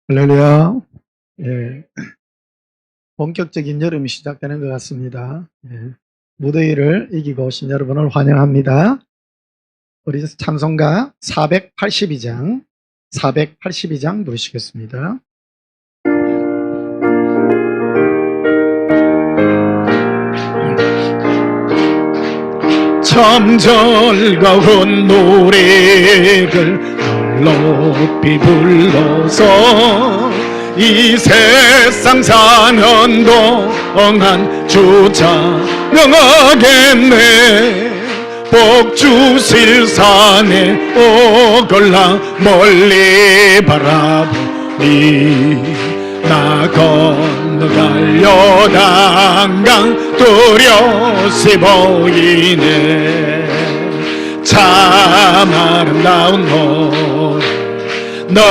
할렐루야. 예, 본격적인 여름이 시작되는 것 같습니다. 무더위를 이기고 오신 여러분을 환영합니다. 우리 찬송가 482장 부르시겠습니다. 참 즐거운 노래를 높이 불러서 이 세상 사는 동안 주 찬양하겠네. 복 주실 산에 오골라 멀리 바라보니 나 건너갈 요단강 뚜렷이 보이네. 참 아름다운 노래 널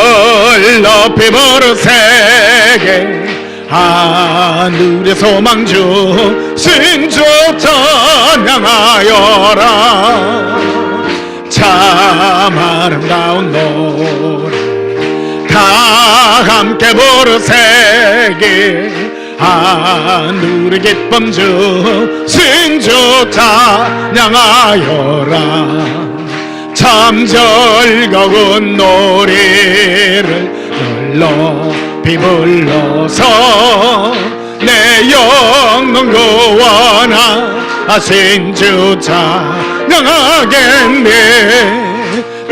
높이 부르세게 하늘의 소망주 신주 찬양하여라. 참 아름다운 노래 다 함께 부르세게 하늘의 기쁨 주 신주 찬양하여라. 참 즐거운 노래를 널 높이 불러서 내 영혼 구원하신 주 찬양하겠네.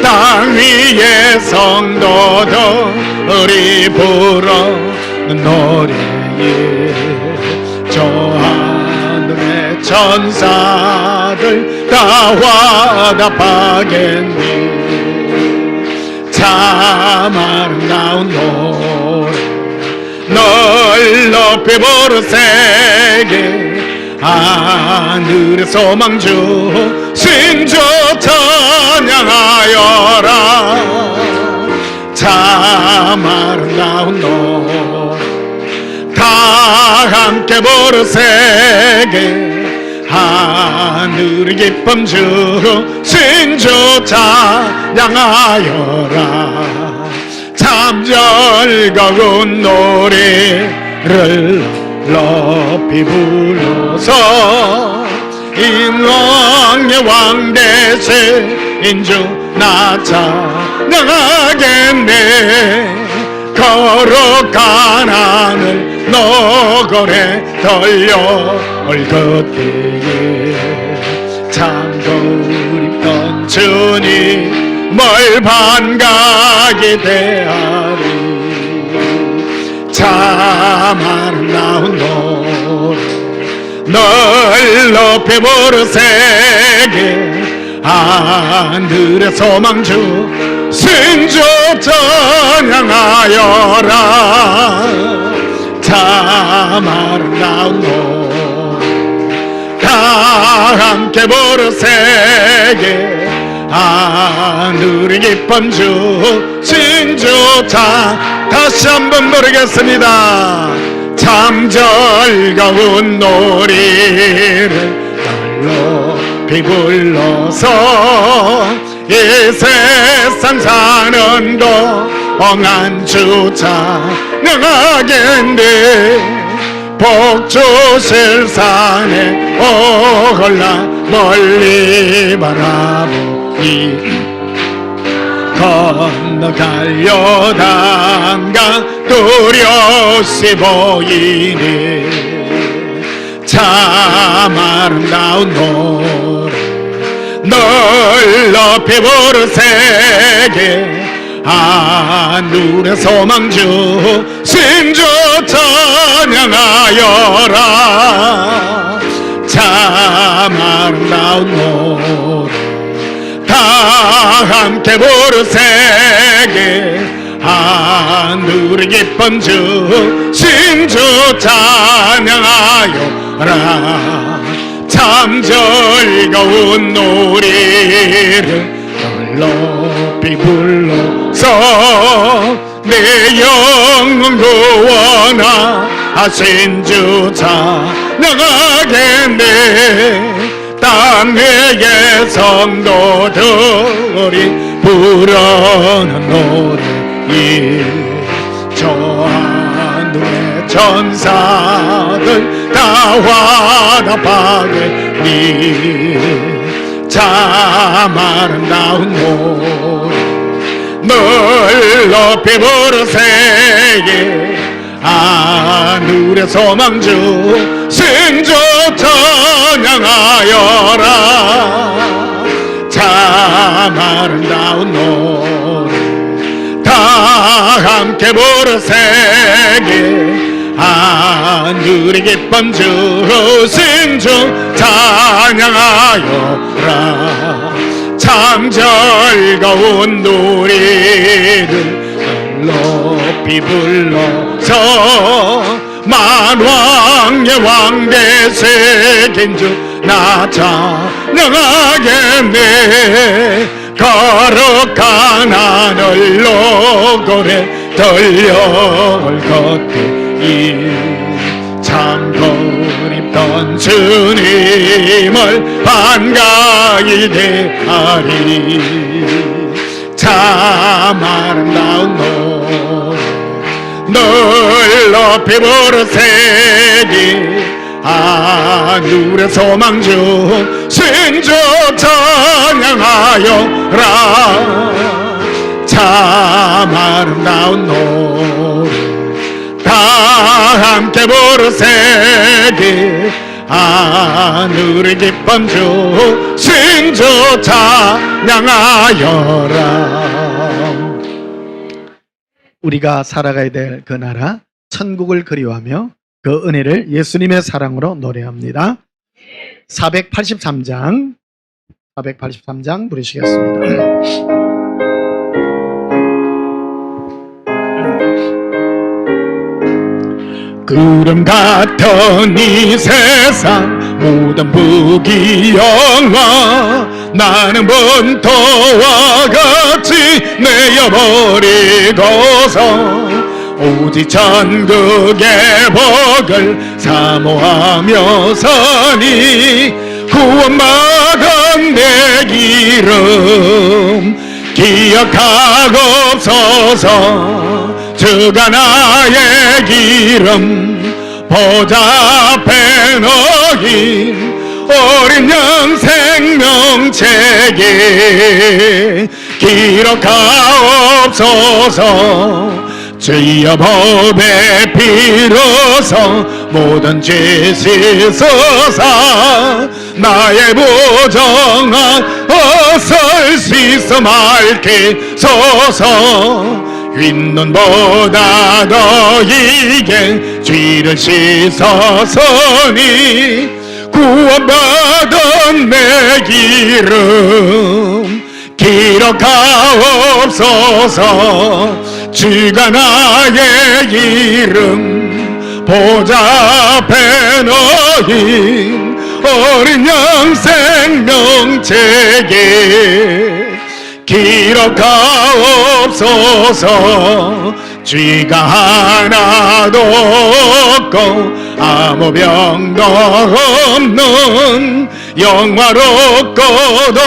땅 위의 성도들이 부르는 노래에 저 하늘의 천사들 다 화답하겠네. 참 아름다운 노래 널 높이 부르세게 하늘의 소망주 신주 찬양하여라. 참 아름다운 노래 다 함께 부르세게 하늘의 기쁨 주 신주 찬양하여라. 참 즐거운 노래를 높이 불러서 인왕의 왕 대신 주 나 찬양하겠네. 거룩한 하늘 너거래 떨려올 그때에 참 그립던 주님을 반가게 대하리. 참 아름다운 노래 널 높이 부르세게 하늘의 소망주 신주 찬양하여라. 참 아름다운 노래 다 함께 부르세게 하늘의 기쁨 주 신주 찬 다시 한번 부르겠습니다. 참 즐거운 노래를 높이 불러서 이 세상 사는 동안 주 찬양하겠네. 복 주실 산에 오골라 멀리 바라보니 건너갈 요단강 뚜렷이 보이네. 참 아름다운 노래 널 높이 부르세게 하늘의 소망주 신주 찬양하여라. 참 아름다운 노래 다 함께 부르세게 하늘의 기쁨 주 신주 찬양하여라. 참 즐거운 노래를 높이 불러서 내 영혼 구원하신 주 찬양하겠네. 땅 위의 성도들이 부르는 노래 저 천사들 다 화답하겠니. 참 아름다운 노래 늘 높이 부르세요. 하늘의 소망주 신주 찬양하여라. 참 아름다운 노래 다 함께 부르세요. 하늘의 기쁜 주 신주 찬양하여라. 참 즐거운 노래를 높이 불러서 만왕의 왕대 새긴 주 나 찬양하겠네. 거룩한 하늘로 고래 들려올 것들이 참 그립던 주님을 반가이 대하리. 참 아름다운 노래 늘 높이 부르세니. 하늘의 소망주 신주 찬양하여라. 참 아름다운 노래 다 함께 부르세니. 하늘의 기쁜 주 신주 찬양하여라. 우리가 살아가야 될 그 나라 천국을 그리워하며 그 은혜를 예수님의 사랑으로 노래합니다. 483장 부르시겠습니다. 구름 같은 이 세상 모든 부귀영화 나는 분토와 같이 내어버리고서 오직 천국의 복을 사모하며 사니. 구원받은 내 기름 기억하옵소서. 주가 나의 기름 보좌 앞에 놓인 어린 양 생명책에 기록하옵소서. 주여 법의 피로서 모든 죄 씻으사 나의 부정한 어설 씻어 맑게 소서. 윗눈보다 너희게 죄를 씻어서니 구원받은 내 기름 기록하옵소서. 주가 나의 이름 보좌 앞에 놓인 어린 양 생명책에 기록하옵소서. 죄가 하나도 없고 아무 병도 없는 영화롭고도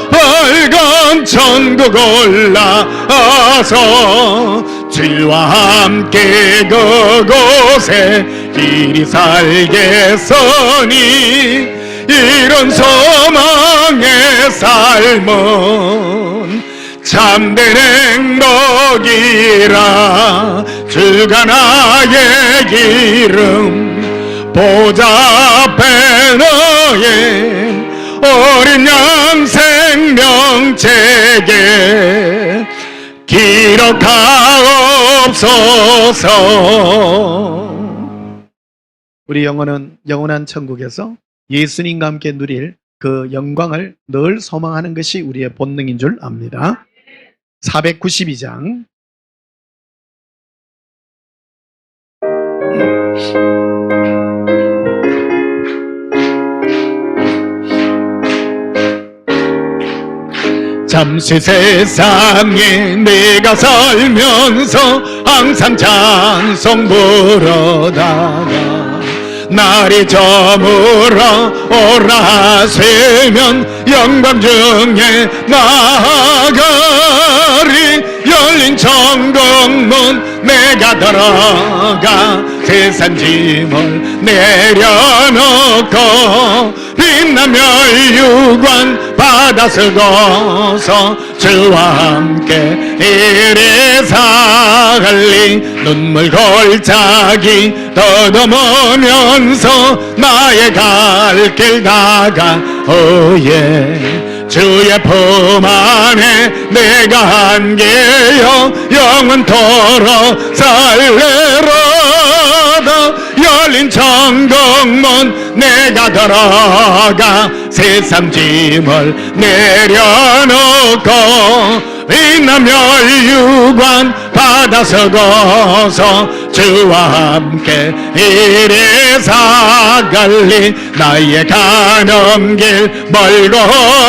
밝은 천국 올라와서 주와 함께 그곳에 길이 살겠으니 이런 소망의 삶은 참된 행복이라. 주가 나의 기름 보좌 앞에 놓인 어린 양 생명책에 기록하옵소서. 우리 영혼은 영원한 천국에서 예수님과 함께 누릴 그 영광을 늘 소망하는 것이 우리의 본능인 줄 압니다. 492장 잠시 세상에 내가 살면서 항상 찬송 부르다가 날이 저물어 오라 하시면 영광 중에 나아가리. 열린 천국문 내가 들어가 세상 짐을 내려놓고 빛나며 유관 받아 쓰고서 주와 함께 이리 살리 눈물 골짜기 더듬으면서 나의 갈 길 다가오예 주의 품 안에 내가 한계여 영원토록 살래로다 열린 천국문 내가 들어가 세상 짐을 내려놓고 빛나며 유관 받아 서고서 주와 함께 이리 사갈리 나의 가는 길 멀고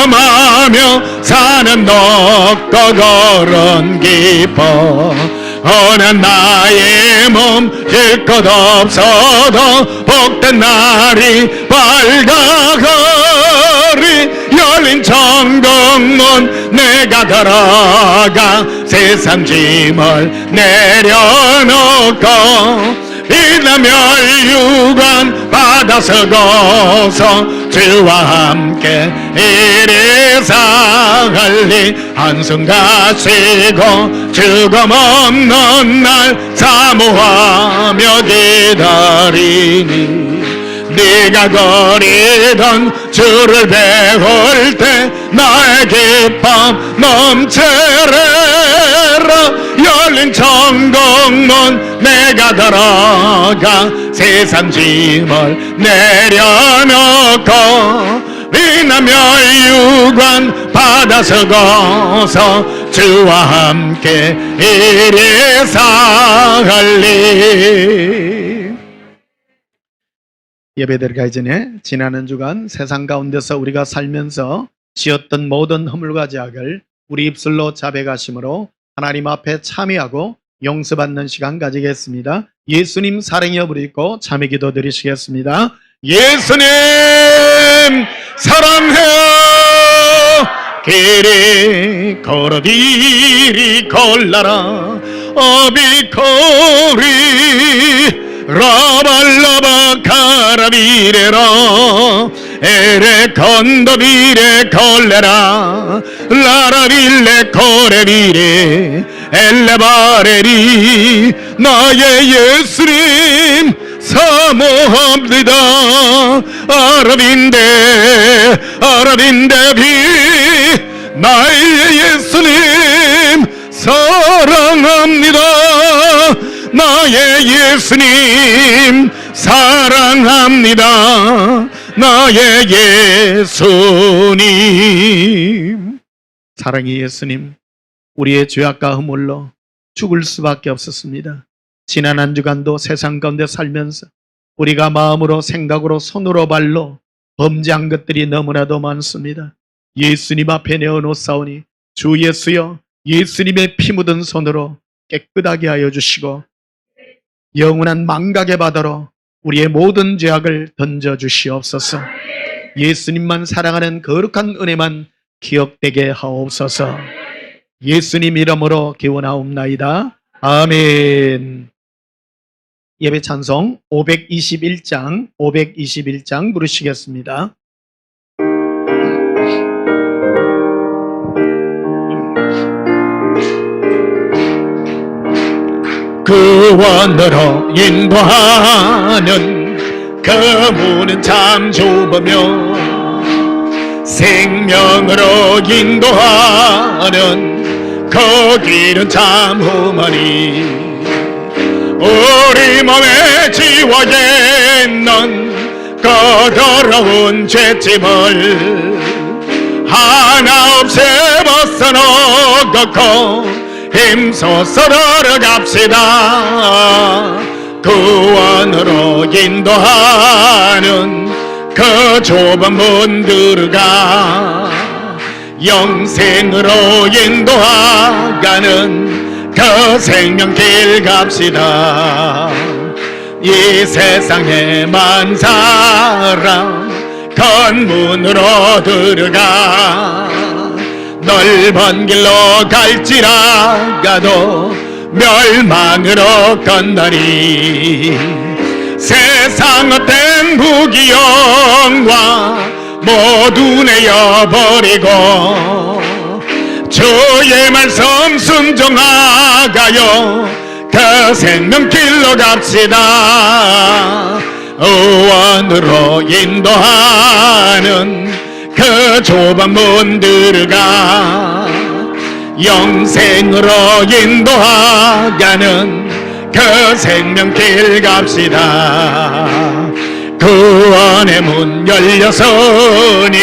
마며 사는 높고 걸은 기뻐 어느 나의 몸 질 것 없어도 복된 날이 밝아가리 열린 천국문 내가 들어가 세상 짐을 내려놓고 빛나며 유관 받아 서고서 주와 함께 이리 살리 한숨 가시고 죽음 없는 날 사모하며 기다리니 네가 거리던 주를 배울 때 나의 기쁨 넘쳐래라 열린 천국문 내가 들어가 세상 짐을 내려놓고 빛나며 유관 받아 서고서 주와 함께 이리 살리 예배드리기 전에 지난 한 주간 세상 가운데서 우리가 살면서 지었던 모든 허물과 죄악을 우리 입술로 자백하심으로 하나님 앞에 참회하고 용서받는 시간 가지겠습니다. 예수님 사랑여 부르고 참회 기도 드리시겠습니다. 예수님 사랑해요 길이 걸어디리 걸라라 어비코리 라발라바 카라비레라 에레 컨더비레 콜레라 라라빌레 코레비레 엘레바레리 나의 예수님 사모합니다 아라빈데 비 나의 예수님 사랑합니다 나의 예수님 사랑합니다 나의 예수님 사랑의 예수님 우리의 죄악과 허물로 죽을 수밖에 없었습니다. 지난 한 주간도 세상 가운데 살면서 우리가 마음으로 생각으로 손으로 발로 범죄한 것들이 너무나도 많습니다. 예수님 앞에 내어놓사오니 주 예수여 예수님의 피 묻은 손으로 깨끗하게 하여 주시고 영원한 망각의 바다로 우리의 모든 죄악을 던져주시옵소서. 예수님만 사랑하는 거룩한 은혜만 기억되게 하옵소서. 예수님 이름으로 기원하옵나이다. 아멘. 예배 찬송 521장 부르시겠습니다. 구원으로 인도하는 그 문은 참 좁으며 생명으로 인도하는 그 길은 참 험하니 우리 몸에 지워 있는 거더러운 죄짐을 하나 없애 벗어놓고 힘써서 걸어갑시다. 구원으로 인도하는 그 좁은 문 들어가 영생으로 인도하가는 그 생명길 갑시다. 이 세상에 만 사람 건문으로 들어가 넓은 길로 갈지라가도 멸망으로 건너리. 세상 헛된 부귀영화 모두 내어버리고 주의 말씀 순종하가요 그 생명길로 갑시다. 의원으로 인도하는 그 좁은 문 들어가 영생으로 인도하가는 그 생명길 갑시다. 구원의 문 열렸으니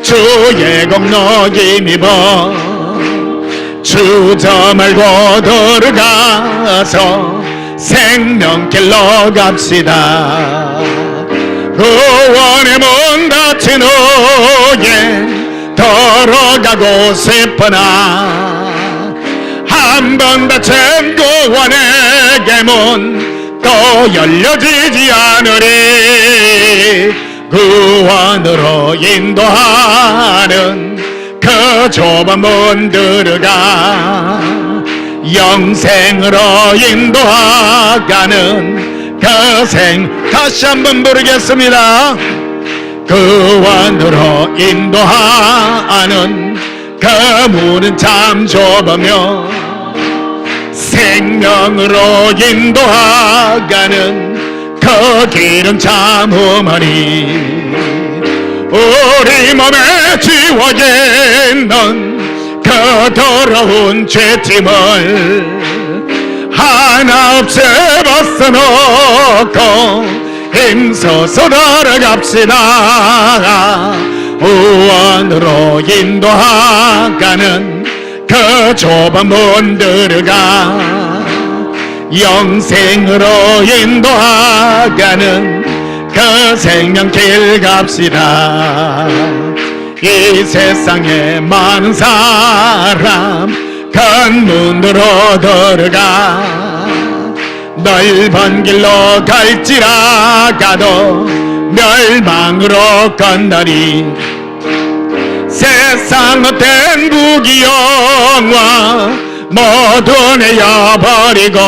주의 공로 힘입어 주저 말고 들어가서 생명길로 갑시다. 구원의 문 닫힌 후에 돌아가고 싶으나 한 번 닫힌 구원의 문 또 열려지지 않으리. 구원으로 인도하는 그 좁은 문 들어가 영생으로 인도하가는 그 다시 한번 부르겠습니다. 구원으로 인도하는 그 문은 참 좁으며 생명으로 인도하가는 그 길은 참 험하니 우리 몸에 지워 있는 그 더러운 죄짐을 하나 없이 벗어놓고 힘써서 걸어갑시다. 우원으로 인도하가는 그 좁은 문 들어가 영생으로 인도하가는 그 생명길 갑시다. 이 세상에 많은 사람 큰 문으로 들어가 넓은 길로 갈지라가도 멸망으로 건너리. 세상 헛된 부귀영화 모두 내어버리고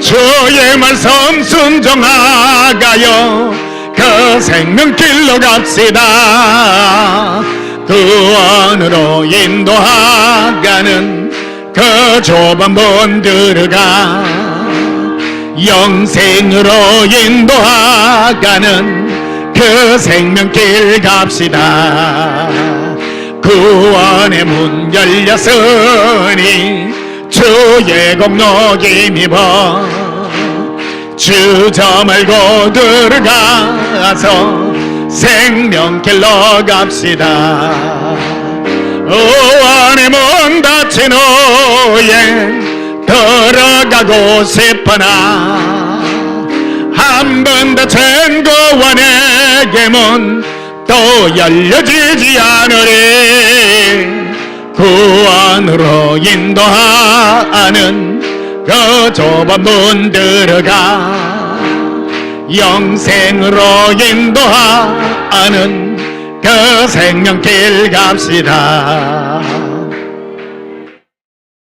주의 말씀 순종하가요 그 생명길로 갑시다. 구원으로 인도하가는 그 좁은 문 들어가 영생으로 인도하가는 그 생명길 갑시다. 구원의 문 열렸으니 주의 공로 힘입어 주저 말고 들어가서 생명길로 갑시다. 구원의 문 닫힌 후에 들어가고 싶으나 한 번 닫힌 구원의 문 또 열려지지 않으리. 구원으로 인도하는 그 좁은 문 들어가 영생으로 인도하는 그 생명길 갑시다.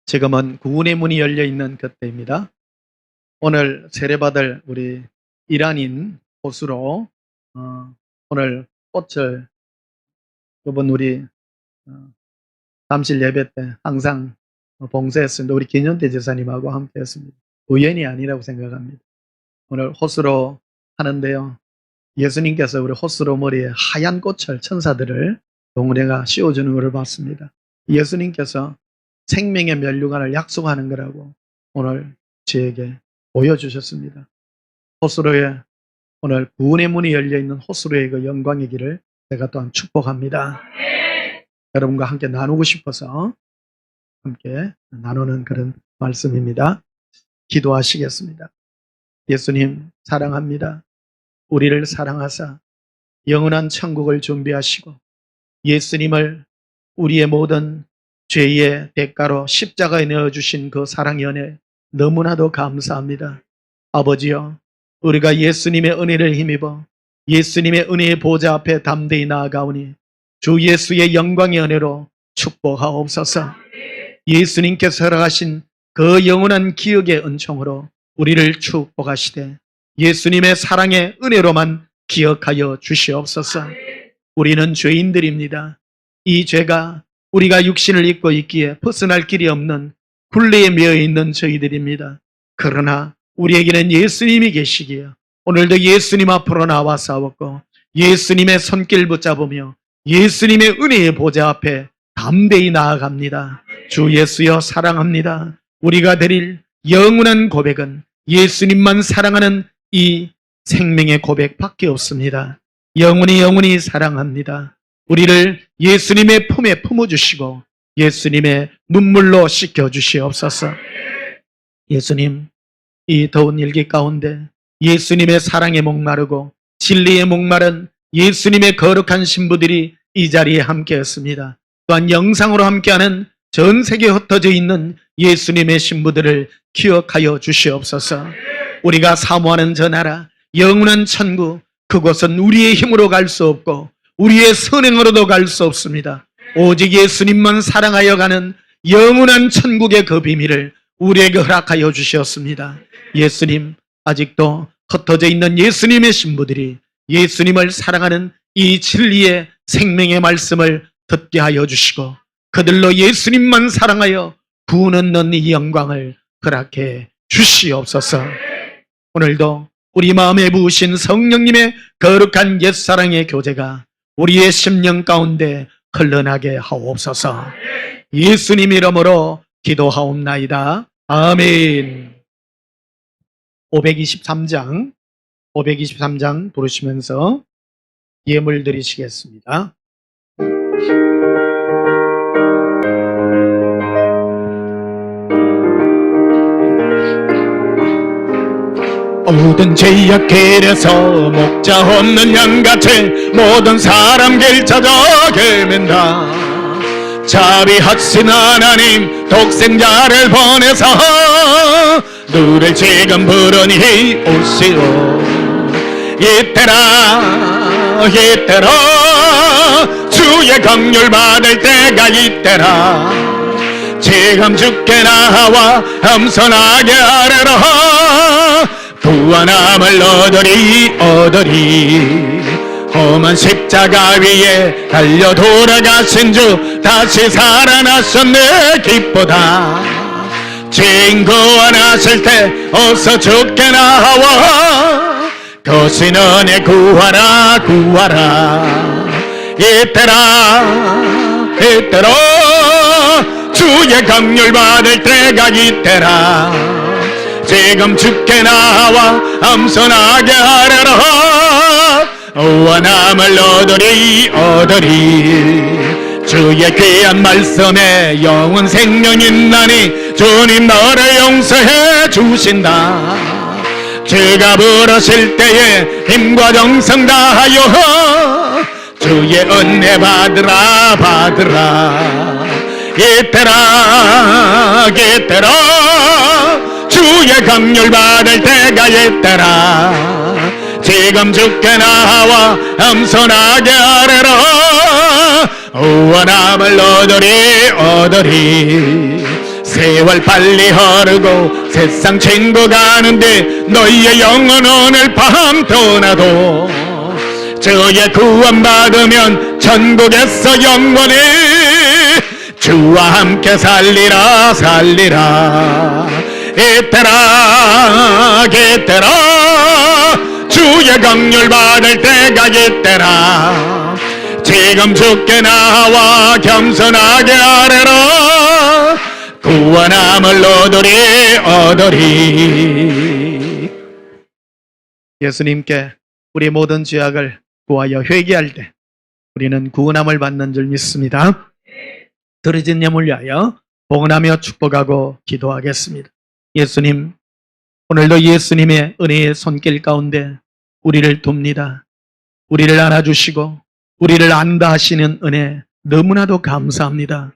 지금은 구원의 문이 열려 있는 그때입니다. 오늘 세례받을 우리 일환인 호수로 오늘 꽃을 이번 우리 잠실 예배 때 항상 봉사했습니다. 우리 김현태 제사님하고 함께 했습니다. 우연이 아니라고 생각합니다. 오늘 호수로 하는데요. 예수님께서 우리 호수로 머리에 하얀 꽃을 천사들을 동네가 씌워주는 것을 봤습니다. 예수님께서 생명의 면류관을 약속하는 거라고 오늘 저에게 보여주셨습니다. 호수로에 오늘 구원의 문이 열려있는 호수로의 그 영광의 길을 제가 또한 축복합니다. 여러분과 함께 나누고 싶어서 함께 나누는 그런 말씀입니다. 기도하시겠습니다. 예수님 사랑합니다. 우리를 사랑하사 영원한 천국을 준비하시고 예수님을 우리의 모든 죄의 대가로 십자가에 내어주신 그 사랑의 은혜 너무나도 감사합니다. 아버지여, 우리가 예수님의 은혜를 힘입어 예수님의 은혜의 보좌 앞에 담대히 나아가오니 주 예수의 영광의 은혜로 축복하옵소서. 예수님께서 허락하신 그 영원한 기억의 은총으로 우리를 축복하시되 예수님의 사랑의 은혜로만 기억하여 주시옵소서. 우리는 죄인들입니다. 이 죄가 우리가 육신을 입고 있기에 벗어날 길이 없는 굴레에 매여 있는 저희들입니다. 그러나 우리에게는 예수님이 계시기에 오늘도 예수님 앞으로 나와 싸웠고 예수님의 손길 붙잡으며 예수님의 은혜의 보좌 앞에 담대히 나아갑니다. 주 예수여 사랑합니다. 우리가 드릴 영원한 고백은 예수님만 사랑하는 이 생명의 고백밖에 없습니다. 영원히 사랑합니다. 우리를 예수님의 품에 품어주시고 예수님의 눈물로 씻겨주시옵소서. 예수님, 이 더운 일기 가운데 예수님의 사랑에 목마르고 진리에 목마른 예수님의 거룩한 신부들이 이 자리에 함께했습니다. 또한 영상으로 함께하는 전 세계에 흩어져 있는 예수님의 신부들을 기억하여 주시옵소서. 우리가 사모하는 저 나라, 영원한 천국, 그곳은 우리의 힘으로 갈 수 없고 우리의 선행으로도 갈 수 없습니다. 오직 예수님만 사랑하여 가는 영원한 천국의 그 비밀을 우리에게 허락하여 주셨습니다. 예수님, 아직도 흩어져 있는 예수님의 신부들이 예수님을 사랑하는 이 진리의 생명의 말씀을 듣게 하여 주시고 그들로 예수님만 사랑하여 구원 얻는 이 영광을 허락해 주시옵소서. 오늘도 우리 마음에 부으신 성령님의 거룩한 옛사랑의 교제가 우리의 심령 가운데 흘러나게 하옵소서. 예수님 이름으로 기도하옵나이다. 아멘. 523장 부르시면서 예물 드리시겠습니다. 모든 죄악 길에서 목자 없는 양같이 모든 사람 길 찾아 헤맨다. 자비하신 하나님 독생자를 보내서 너를 지금 부르니 오시오. 이때라 주의 긍휼 받을 때가 이때라. 지금 주께 나와 겸손하게 하래라. 구원함을 얻으리 험한 십자가 위에 달려 돌아가신 주 다시 살아나셨네. 기쁘다. 죄인 구원하실 때 어서 주께 나와 거신 은혜 구하라. 이때라 주의 긍휼 받을 때가 이때라. 지금 주께 나와 겸손하게 하려라. 원함을 얻으리 주의 귀한 말씀에 영원 생명 있나니 주님 너를 용서해 주신다. 주가 부르실 때에 힘과 정성 다하여 주의 은혜 받으라. 이때라 주의 긍휼 받을 때가 있더라. 지금 주께 나와 겸손하게 하래라. 원함을 얻으리 세월 빨리 흐르고 세상 친구 가는데 너희의 영혼 오늘 밤 떠나도 주의 구원 받으면 천국에서 영원히 주와 함께 살리라. 이때라 주의 긍휼 받을 때가 이때라. 지금 주께 나와 겸손하게 하래라. 구원함을 얻으리 예수님께 우리 모든 죄악을 구하여 회개할 때 우리는 구원함을 받는 줄 믿습니다. 드려진 예물 위하여 봉헌하며 축복하고 기도하겠습니다. 예수님, 오늘도 예수님의 은혜의 손길 가운데 우리를 둡니다. 우리를 안아주시고 우리를 안다 하시는 은혜 너무나도 감사합니다.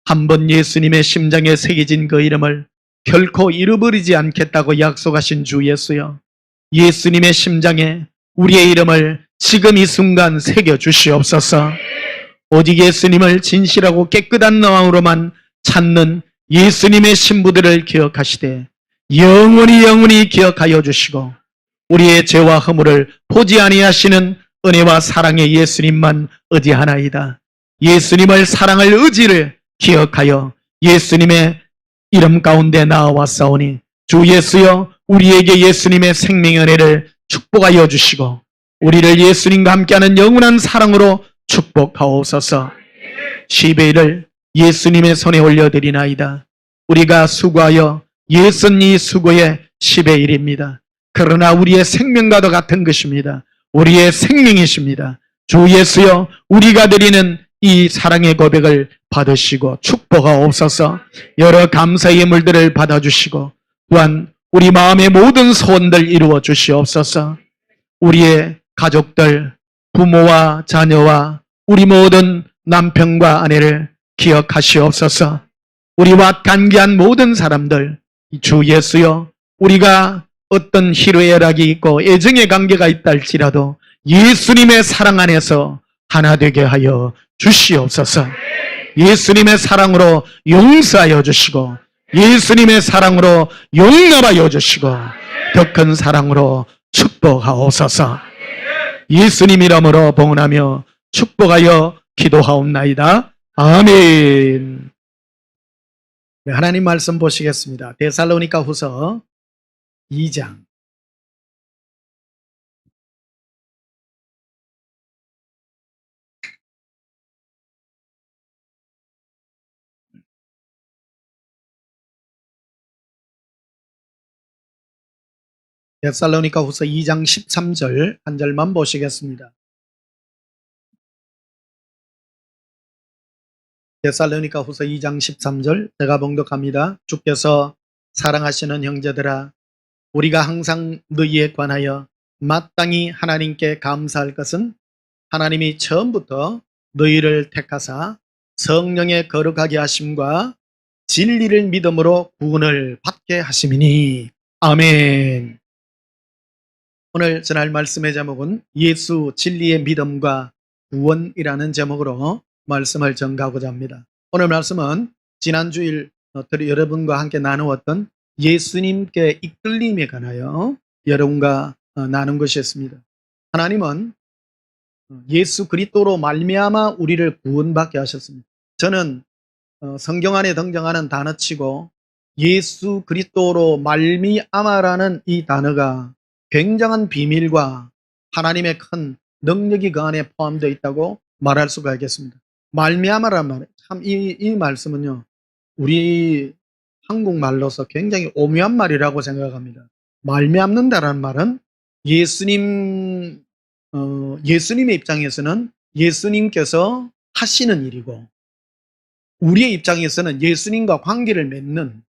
한번 예수님의 심장에 새겨진 그 이름을 결코 잃어버리지 않겠다고 약속하신 주 예수여, 예수님의 심장에 우리의 이름을 지금 이 순간 새겨 주시옵소서. 오직 예수님을 진실하고 깨끗한 마음으로만 찾는 예수님의 신부들을 기억하시되 영원히 기억하여 주시고 우리의 죄와 허물을 보지 아니하시는 은혜와 사랑의 예수님만 의지하나이다. 예수님을 사랑할 의지를 기억하여 예수님의 이름 가운데 나아왔사오니 주 예수여 우리에게 예수님의 생명의 은혜를 축복하여 주시고 우리를 예수님과 함께하는 영원한 사랑으로 축복하옵소서. 10회를 예수님의 손에 올려드리나이다. 우리가 수고하여 예수님 수고의 10의 1입니다. 그러나 우리의 생명과도 같은 것입니다. 우리의 생명이십니다. 주 예수여 우리가 드리는 이 사랑의 고백을 받으시고 축복하옵소서. 여러 감사의 물들을 받아주시고 또한 우리 마음의 모든 소원들 이루어 주시옵소서. 우리의 가족들, 부모와 자녀와 우리 모든 남편과 아내를 기억하시옵소서. 우리와 관계한 모든 사람들, 주 예수여 우리가 어떤 희로애락이 있고 애정의 관계가 있다 할지라도 예수님의 사랑 안에서 하나 되게 하여 주시옵소서. 예수님의 사랑으로 용서하여 주시고 예수님의 사랑으로 용납하여 주시고 더 큰 사랑으로 축복하옵소서. 예수님 이름으로 봉헌하며 축복하여 기도하옵나이다. 아멘. 네, 하나님 말씀 보시겠습니다. 데살로니가 후서 2장. 데살로니가 후서 2장 13절 한 절만 보시겠습니다. 데살로니가 후서 2장 13절 제가 봉독합니다. 주께서 사랑하시는 형제들아 우리가 항상 너희에 관하여 마땅히 하나님께 감사할 것은 하나님이 처음부터 너희를 택하사 성령의 거룩하게 하심과 진리를 믿음으로 구원을 받게 하심이니. 아멘. 오늘 전할 말씀의 제목은 예수 진리의 믿음과 구원이라는 제목으로 말씀을 전가하고자 합니다. 오늘 말씀은 지난주일 여러분과 함께 나누었던 예수님께 이끌림에 관하여 여러분과 나눈 것이었습니다. 하나님은 예수 그리스도로 말미암아 우리를 구원받게 하셨습니다. 저는 성경 안에 등장하는 단어치고 예수 그리스도로 말미암아라는 이 단어가 굉장한 비밀과 하나님의 큰 능력이 그 안에 포함되어 있다고 말할 수가 있겠습니다. 말미암아란 말, 참 이 말씀은요, 우리 한국말로서 굉장히 오묘한 말이라고 생각합니다. 말미암는다라는 말은 예수님의 입장에서는 예수님께서 하시는 일이고, 우리의 입장에서는 예수님과 관계를 맺는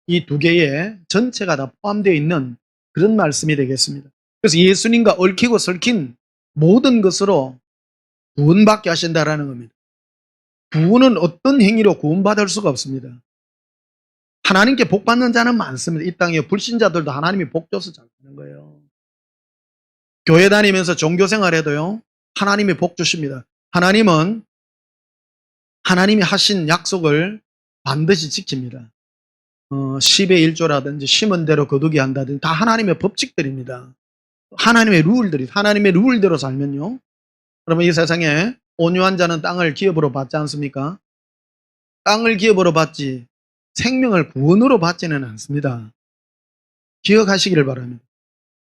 이 두 개의 전체가 다 포함되어 있는 그런 말씀이 되겠습니다. 그래서 예수님과 얽히고 설킨 모든 것으로 구원받게 하신다라는 겁니다. 구원은 어떤 행위로 구원받을 수가 없습니다. 하나님께 복 받는 자는 많습니다. 이 땅에 불신자들도 하나님이 복 줘서 잘 사는 거예요. 교회 다니면서 종교 생활해도요, 하나님이 복 주십니다. 하나님은 하나님이 하신 약속을 반드시 지킵니다. 10의 1조라든지 심은 대로 거두게 한다든지 다 하나님의 법칙들입니다. 하나님의 룰대로 살면요. 그러면 이 세상에 온유한 자는 땅을 기업으로 받지 않습니까? 땅을 기업으로 받지 생명을 구원으로 받지는 않습니다. 기억하시기를 바랍니다.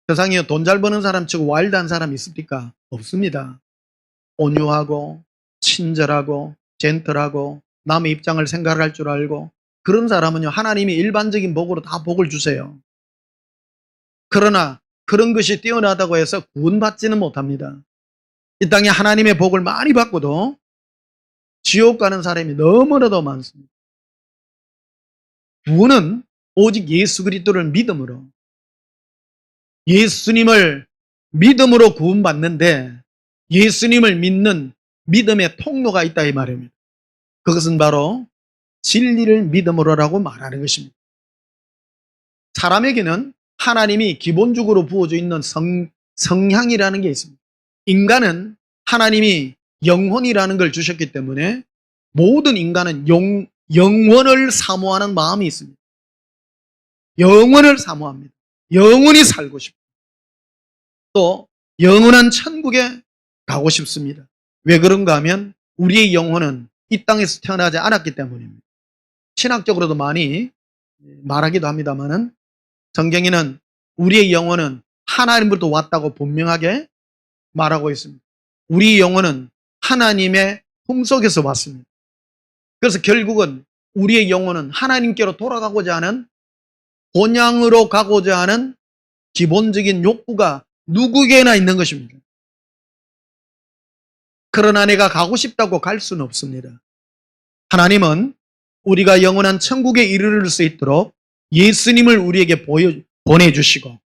세상에 돈 잘 버는 사람 치고 와일드한 사람이 있습니까? 없습니다. 온유하고 친절하고 젠틀하고 남의 입장을 생각할 줄 알고 그런 사람은요, 하나님이 일반적인 복으로 다 복을 주세요. 그러나 그런 것이 뛰어나다고 해서 구원받지는 못합니다. 이 땅에 하나님의 복을 많이 받고도 지옥 가는 사람이 너무나도 많습니다. 구원은 오직 예수 그리스도를 믿음으로, 예수님을 믿음으로 구원받는데 예수님을 믿는 믿음의 통로가 있다 이 말입니다. 그것은 바로 진리를 믿음으로라고 말하는 것입니다. 사람에게는 하나님이 기본적으로 부어져 있는 성향이라는 게 있습니다. 인간은 하나님이 영혼이라는 걸 주셨기 때문에 모든 인간은 영원을 사모하는 마음이 있습니다. 영원을 사모합니다. 영원히 살고 싶고 또 영원한 천국에 가고 싶습니다. 왜 그런가 하면 우리의 영혼은 이 땅에서 태어나지 않았기 때문입니다. 신학적으로도 많이 말하기도 합니다만은 성경에는 우리의 영혼은 하나님으로부터 왔다고 분명하게 말하고 있습니다. 우리 영혼은 하나님의 품속에서 왔습니다. 그래서 결국은 우리의 영혼은 하나님께로 돌아가고자 하는 본향으로 가고자 하는 기본적인 욕구가 누구에게나 있는 것입니다. 그러나 내가 가고 싶다고 갈 수는 없습니다. 하나님은 우리가 영원한 천국에 이르를 수 있도록 예수님을 우리에게 보내주시고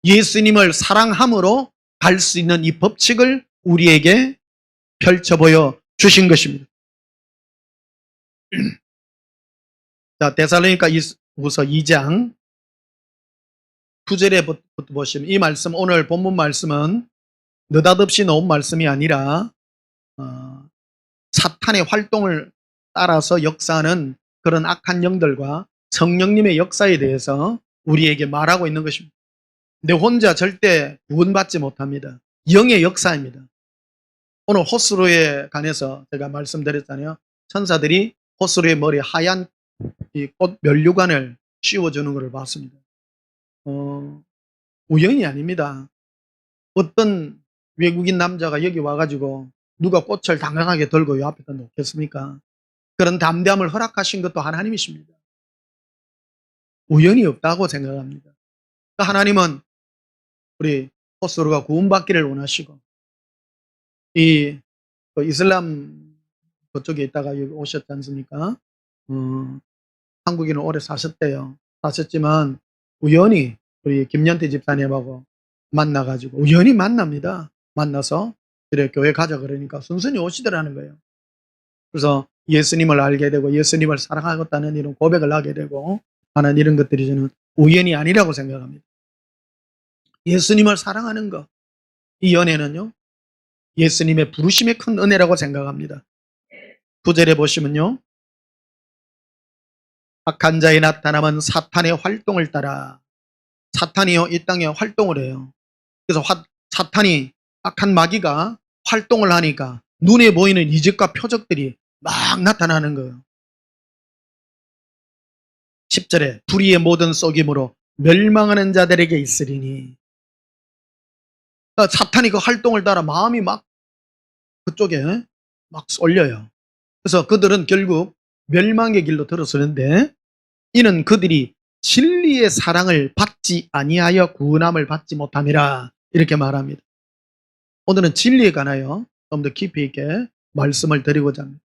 예수님을 사랑함으로 갈 수 있는 이 법칙을 우리에게 펼쳐 보여 주신 것입니다. 자, 데살로니가후서 2장 9절에 보시면 이 말씀, 오늘 본문 말씀은 느닷없이 놓은 말씀이 아니라 사탄의 활동을 따라서 역사하는 그런 악한 영들과 성령님의 역사에 대해서 우리에게 말하고 있는 것입니다. 내 혼자 절대 구원받지 못합니다. 영의 역사입니다. 오늘 호스로에 관해서 제가 말씀드렸잖아요. 천사들이 호스로의 머리에 하얀 이 꽃 면류관을 씌워주는 것을 봤습니다. 우연이 아닙니다. 어떤 외국인 남자가 여기 와가지고 누가 꽃을 당당하게 들고 이 앞에다 놓겠습니까? 그런 담대함을 허락하신 것도 하나님이십니다. 우연이 없다고 생각합니다. 그러니까 하나님은 우리 호스로가 구원받기를 원하시고 이 이슬람 그쪽에 있다가 여기 오셨지 않습니까? 한국인은 오래 사셨대요. 사셨지만 우연히 우리 김연태 집사님하고 만나가지고 우연히 만납니다. 만나서 그래 교회 가자 그러니까 순순히 오시더라는 거예요. 그래서 예수님을 알게 되고 예수님을 사랑하겠다는 이런 고백을 하게 되고 하는 이런 것들이 저는 우연이 아니라고 생각합니다. 예수님을 사랑하는 것, 이 연애는요 예수님의 부르심의 큰 은혜라고 생각합니다. 9절에 보시면요 악한 자의 나타남은 사탄의 활동을 따라 사탄이요 이 땅에 활동을 해요. 그래서 사탄이 악한 마귀가 활동을 하니까 눈에 보이는 이적과 표적들이 막 나타나는 거예요. 10절에 불의의 모든 속임으로 멸망하는 자들에게 있으리니 그러니까 사탄이 그 활동을 따라 마음이 막 그쪽에 막 쏠려요. 그래서 그들은 결국 멸망의 길로 들어서는데 이는 그들이 진리의 사랑을 받지 아니하여 구원함을 받지 못함이라 이렇게 말합니다. 오늘은 진리에 관하여 좀 더 깊이 있게 말씀을 드리고자 합니다.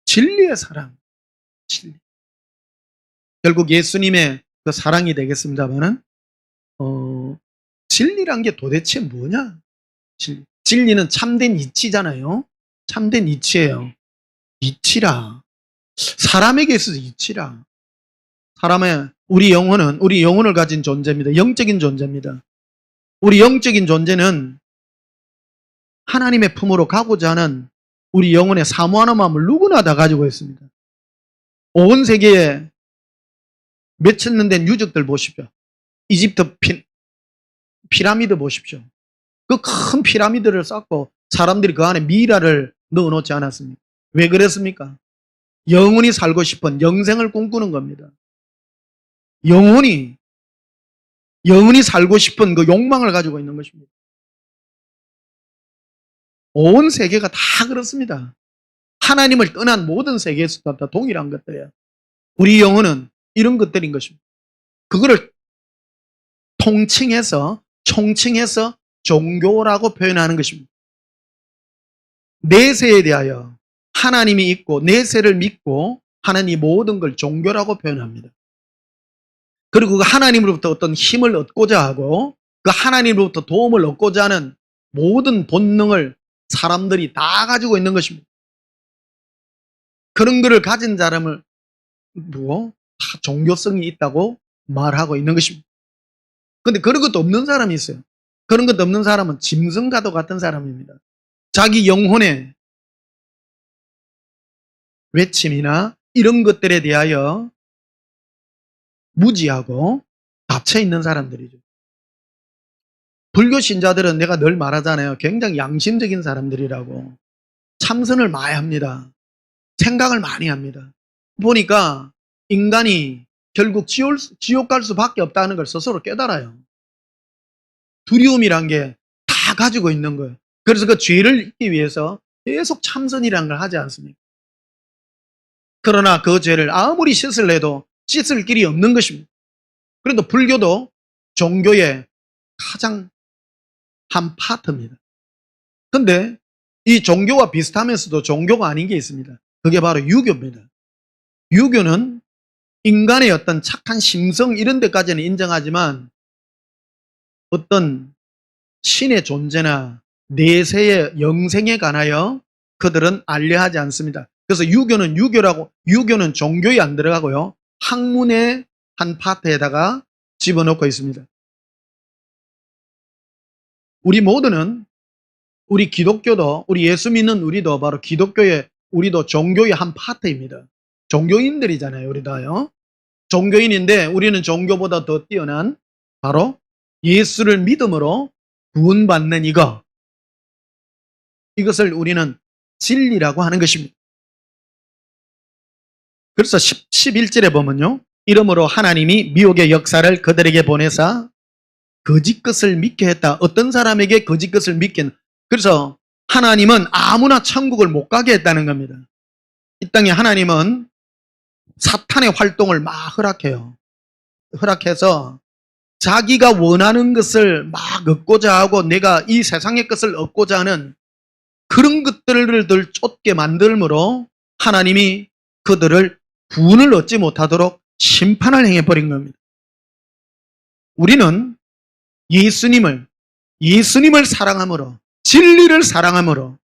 진리의 사랑, 진리. 결국 예수님의 그 사랑이 되겠습니다만은 진리란 게 도대체 뭐냐? 진리는 참된 이치잖아요. 참된 이치예요. 이치라. 사람에게 있어서 이치라. 우리 영혼을 가진 존재입니다. 영적인 존재입니다. 우리 영적인 존재는 하나님의 품으로 가고자 하는 우리 영혼의 사모하는 마음을 누구나 다 가지고 있습니다. 온 세계에 몇천 년 된 유적들 보십시오. 이집트 피라미드 보십시오. 그 큰 피라미드를 쌓고 사람들이 그 안에 미라를 넣어놓지 않았습니까? 왜 그랬습니까? 영원히 살고 싶은 영생을 꿈꾸는 겁니다. 영원히 살고 싶은 그 욕망을 가지고 있는 것입니다. 온 세계가 다 그렇습니다. 하나님을 떠난 모든 세계에서도 다 동일한 것들이에요. 우리 영혼은 이런 것들인 것입니다. 그거를 총칭해서 종교라고 표현하는 것입니다. 내세에 대하여 하나님이 있고 내세를 믿고 하는 이 모든 걸 종교라고 표현합니다. 그리고 그 하나님으로부터 어떤 힘을 얻고자 하고 그 하나님으로부터 도움을 얻고자 하는 모든 본능을 사람들이 다 가지고 있는 것입니다. 그런 것을 가진 사람을 다 종교성이 있다고 말하고 있는 것입니다. 그런데 그런 것도 없는 사람이 있어요. 그런 것도 없는 사람은 짐승과도 같은 사람입니다. 자기 영혼에 외침이나 이런 것들에 대하여 무지하고 닫혀 있는 사람들이죠. 불교 신자들은 내가 늘 말하잖아요. 굉장히 양심적인 사람들이라고. 참선을 많이 합니다. 생각을 많이 합니다. 보니까 인간이 결국 지옥 갈 수밖에 없다는 걸 스스로 깨달아요. 두려움이란 게 다 가지고 있는 거예요. 그래서 그 죄를 잊기 위해서 계속 참선이라는 걸 하지 않습니까? 그러나 그 죄를 아무리 씻으려도 씻을 길이 없는 것입니다. 그런데 불교도 종교의 가장 한 파트입니다. 근데 이 종교와 비슷하면서도 종교가 아닌 게 있습니다. 그게 바로 유교입니다. 유교는 인간의 어떤 착한 심성 이런 데까지는 인정하지만 어떤 신의 존재나 내세의 영생에 관하여 그들은 알려하지 않습니다. 그래서 유교는 종교에 안 들어가고요. 학문의 한 파트에다가 집어넣고 있습니다. 우리 모두는 우리 기독교도 우리 예수 믿는 우리도 바로 우리도 종교의 한 파트입니다. 종교인들이잖아요. 우리 다요. 종교인인데 우리는 종교보다 더 뛰어난 바로 예수를 믿음으로 구원받는 이것을 우리는 진리라고 하는 것입니다. 그래서 11절에 보면요. 이러므로 하나님이 미혹의 역사를 그들에게 보내사 거짓 것을 믿게 했다. 어떤 사람에게 거짓 것을 믿게 했다. 그래서 하나님은 아무나 천국을 못 가게 했다는 겁니다. 이 땅에 하나님은 사탄의 활동을 막 허락해요. 허락해서 자기가 원하는 것을 막 얻고자 하고 내가 이 세상의 것을 얻고자 하는 그런 것들을 쫓게 만들므로 하나님이 그들을 구원을 얻지 못하도록 심판을 행해버린 겁니다. 우리는 예수님을 사랑함으로 진리를 사랑함으로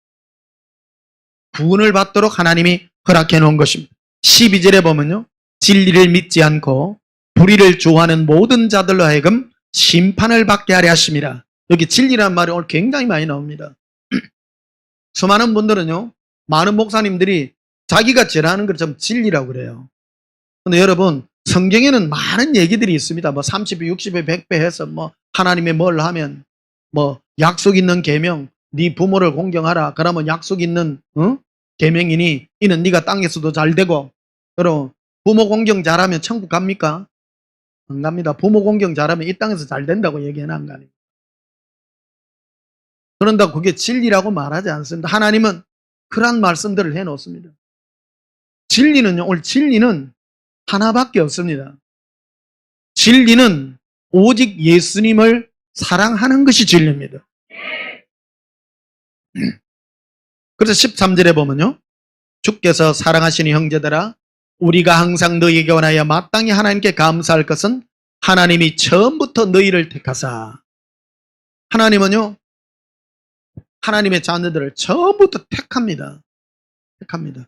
구원을 받도록 하나님이 허락해 놓은 것입니다. 12절에 보면요. 진리를 믿지 않고 불의를 좋아하는 모든 자들로 하여금 심판을 받게 하려 하심이라. 여기 진리란 말이 오늘 굉장히 많이 나옵니다. 수많은 분들은요. 많은 목사님들이 자기가 전하는 걸 좀 진리라고 그래요. 근데 여러분 성경에는 많은 얘기들이 있습니다. 뭐 30배, 60배, 100배 해서 뭐 하나님의 뭘 하면 뭐 약속 있는 계명, 네 부모를 공경하라. 그러면 약속 있는 계명이니 이는 네가 땅에서도 잘 되고. 여러분 부모 공경 잘하면 천국 갑니까? 안 갑니다. 부모 공경 잘하면 이 땅에서 잘 된다고 얘기는 안 가요. 그런다고 그게 진리라고 말하지 않습니다. 하나님은 그런 말씀들을 해놓습니다. 오늘 진리는 하나밖에 없습니다. 진리는 오직 예수님을 사랑하는 것이 진리입니다. 그래서 13절에 보면요. 주께서 사랑하시는 형제들아 우리가 항상 너희에게 원하여 마땅히 하나님께 감사할 것은 하나님이 처음부터 너희를 택하사. 하나님은요. 하나님의 자녀들을 처음부터 택합니다. 택합니다.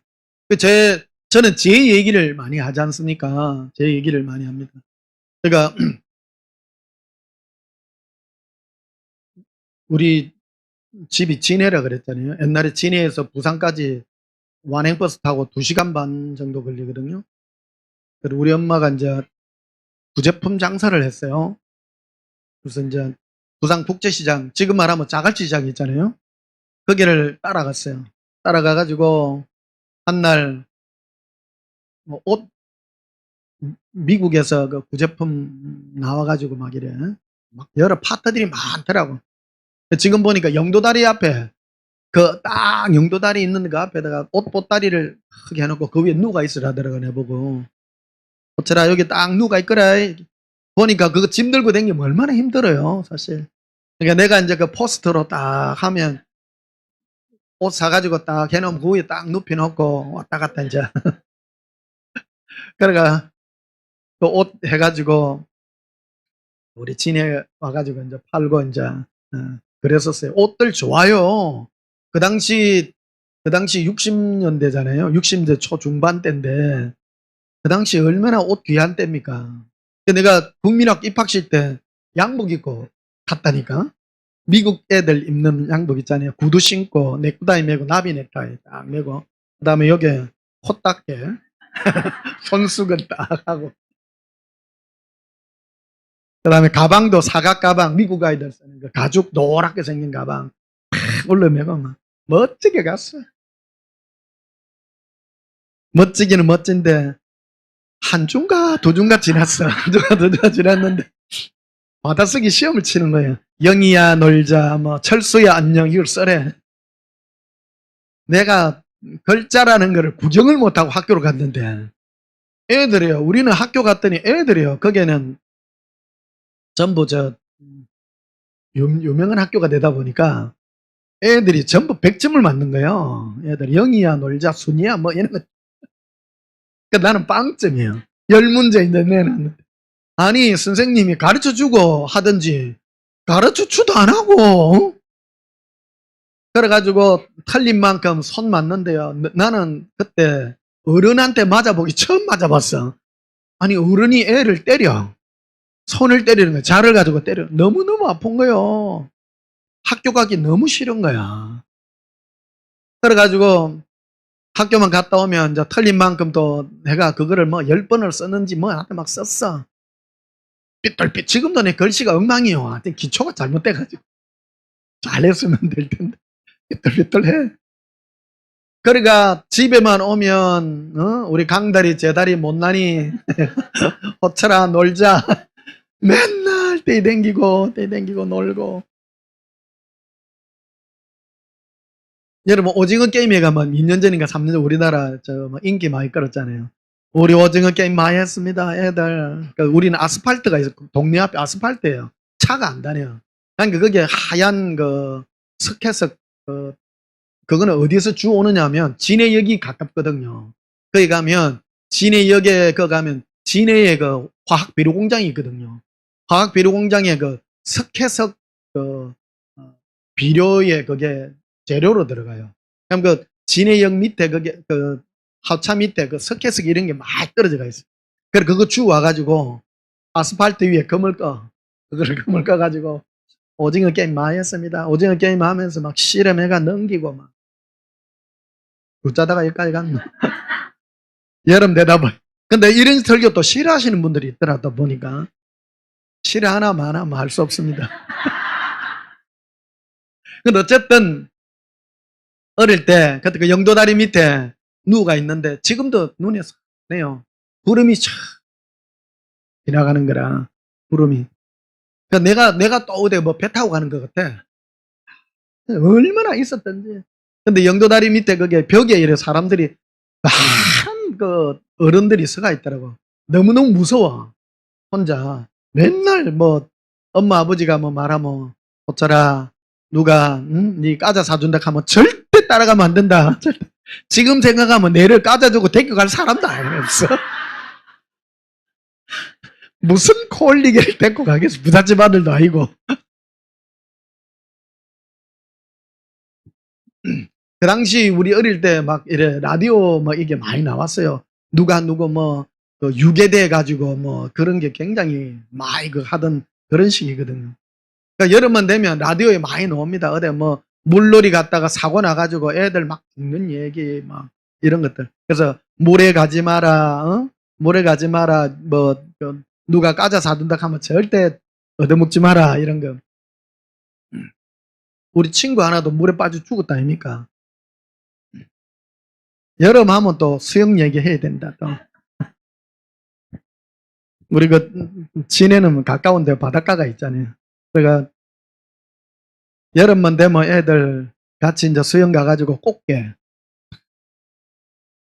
저는 제 얘기를 많이 하지 않습니까? 제 얘기를 많이 합니다. 제가 우리 집이 진해라 그랬잖아요. 옛날에 진해에서 부산까지 완행버스 타고 2시간 반 정도 걸리거든요. 그리고 우리 엄마가 이제 부제품 장사를 했어요. 그래서 이제 부산 국제시장, 지금 말하면 자갈치시장 있잖아요. 거기를 따라갔어요. 따라가가지고 한날 뭐 옷 미국에서 그 구제품 나와가지고 막 이래 막 여러 파트들이 많더라고. 지금 보니까 영도다리 앞에 그 딱 영도다리 있는 그 앞에다가 옷 보따리를 크게 해놓고 그 위에 누가 있으라더라고 내보고. 어쩌라 여기 딱 누가 있거라. 보니까 그거 짐 들고 다니면 얼마나 힘들어요 사실. 그러니까 내가 이제 그 포스터로 딱 하면 옷 사가지고 딱 해놓으면 그 위에 딱 눕혀놓고 왔다 갔다 이제 그러니까 그 옷 해가지고 우리 진해 와가지고 이제 팔고 이제 그랬었어요. 옷들 좋아요. 그 당시 60년대잖아요. 60년대 초중반 때인데 그 당시 얼마나 옷 귀한 때입니까? 내가 국민학교 입학식 때 양복 입고 갔다니까. 미국 애들 입는 양복 있잖아요. 구두 신고 넥타이 메고 나비 넥타이 딱 메고 그다음에 여기 코 닦게 손수건 딱 하고 그다음에 가방도 사각 가방 미국 아이들 쓰는 거 가죽 노랗게 생긴 가방 올려매고 막 멋지게 갔어. 멋지기는 멋진데 한 주인가 두 주인가 지났어. 한 주인가 두 주인가 지났는데 받아쓰기 시험을 치는 거예요. 영희야 놀자 뭐 철수야 안녕 이걸 써래. 내가 글자라는 거를 구경을 못하고 학교를 갔는데 애들이요. 우리는 학교 갔더니 애들이요. 거기에는 전부 유명한 학교가 되다 보니까 애들이 전부 100점을 맞는 거예요. 애들 영희야 놀자 순이야 뭐 이런 거. 그러니까 나는 빵점이에요. 10문제인데 내는 아니 선생님이 가르쳐주고 하든지 가르쳐주도 안 하고 그래가지고 틀린 만큼 손 맞는데요. 나는 그때 어른한테 맞아보기 처음 맞아봤어. 아니 어른이 애를 때려. 손을 때리는 거야. 자를 가지고 때려. 너무너무 아픈 거예요. 학교 가기 너무 싫은 거야. 그래가지고 학교만 갔다 오면 이제 틀린 만큼 또 내가 그거를 뭐 10번을 썼는지 뭐 나한테 막 썼어. 삐뚤삐 지금도 내 글씨가 엉망이요. 하여튼 기초가 잘못돼가지고 잘했으면 될 텐데 삐뚤삐뚤해. 그러니까 집에만 오면 우리 강다리 제다리 못나니 호철아 놀자 맨날 떼댕기고 놀고. 여러분 오징어 게임에 가면 2년 전인가 3년 전 우리나라 뭐 인기 많이 끌었잖아요. 우리 오징어 게임 많이 했습니다 애들. 그러니까 우리는 아스팔트가 있어. 동네 앞에 아스팔트예요. 차가 안 다녀요. 그러니까 그게 하얀 그 석회석 그거는 어디서 주 오느냐면 진해역이 가깝거든요. 거기 가면 진해역에 가면 진해에 그 화학 비료 공장이 있거든요. 화학 비료 공장에 그 석회석 비료에 그게 재료로 들어가요. 그럼 그 진해역 밑에 그게 그 하차 밑에 그 석회석 이런 게 많이 떨어져가 있어요. 그래 그거 주 와가지고 아스팔트 위에 금을 꺼. 그거를 금을 꺼가지고 오징어 게임 많이 했습니다. 오징어 게임 하면서 막 실험해가 넘기고 막. 웃자다가 여기까지 갔나? 여름 되다 보니. 근데 이런 설교 또 싫어하시는 분들이 있더라, 또 보니까. 싫어하나 마나 뭐 할 수 없습니다. 근데 어쨌든, 어릴 때, 그때 그 영도다리 밑에 누가 있는데, 지금도 눈에 네요. 구름이 촥 지나가는 거라, 구름이. 그러니까 내가 또 어디 뭐 배 타고 가는 것 같아. 얼마나 있었던지. 근데 영도다리 밑에 그게 벽에 이래 사람들이 많은 그 어른들이 서가 있더라고. 너무너무 무서워. 혼자. 맨날 뭐 엄마 아버지가 뭐 말하면 어쩌라 누가 네 과자 사준다 하면 절대 따라가면 안 된다. 지금 생각하면 내를 과자 주고 데려갈 사람도 없어. 무슨 콜리게를 데리고 가겠어. 부잣집 아들도 아니고. 그 당시 우리 어릴 때 막 이래 라디오 뭐 이게 많이 나왔어요. 누가 누구 뭐 유괴돼 가지고 뭐 그런 게 굉장히 많이 하던 그런 시기거든요. 그러니까 여름만 되면 라디오에 많이 나옵니다. 어디 뭐 물놀이 갔다가 사고 나가지고 애들 막 죽는 얘기 막 이런 것들. 그래서 모래 가지 마라, 모래 가지 마라. 뭐 누가 과자 사준다 하면 절대 얻어먹지 마라 이런 거. 우리 친구 하나도 물에 빠져 죽었다 아닙니까? 여름 하면 또 수영 얘기해야 된다 또. 우리 진해는 가까운 데 바닷가가 있잖아요. 그러니까 여름만 되면 애들 같이 이제 수영 가가지고 꽃게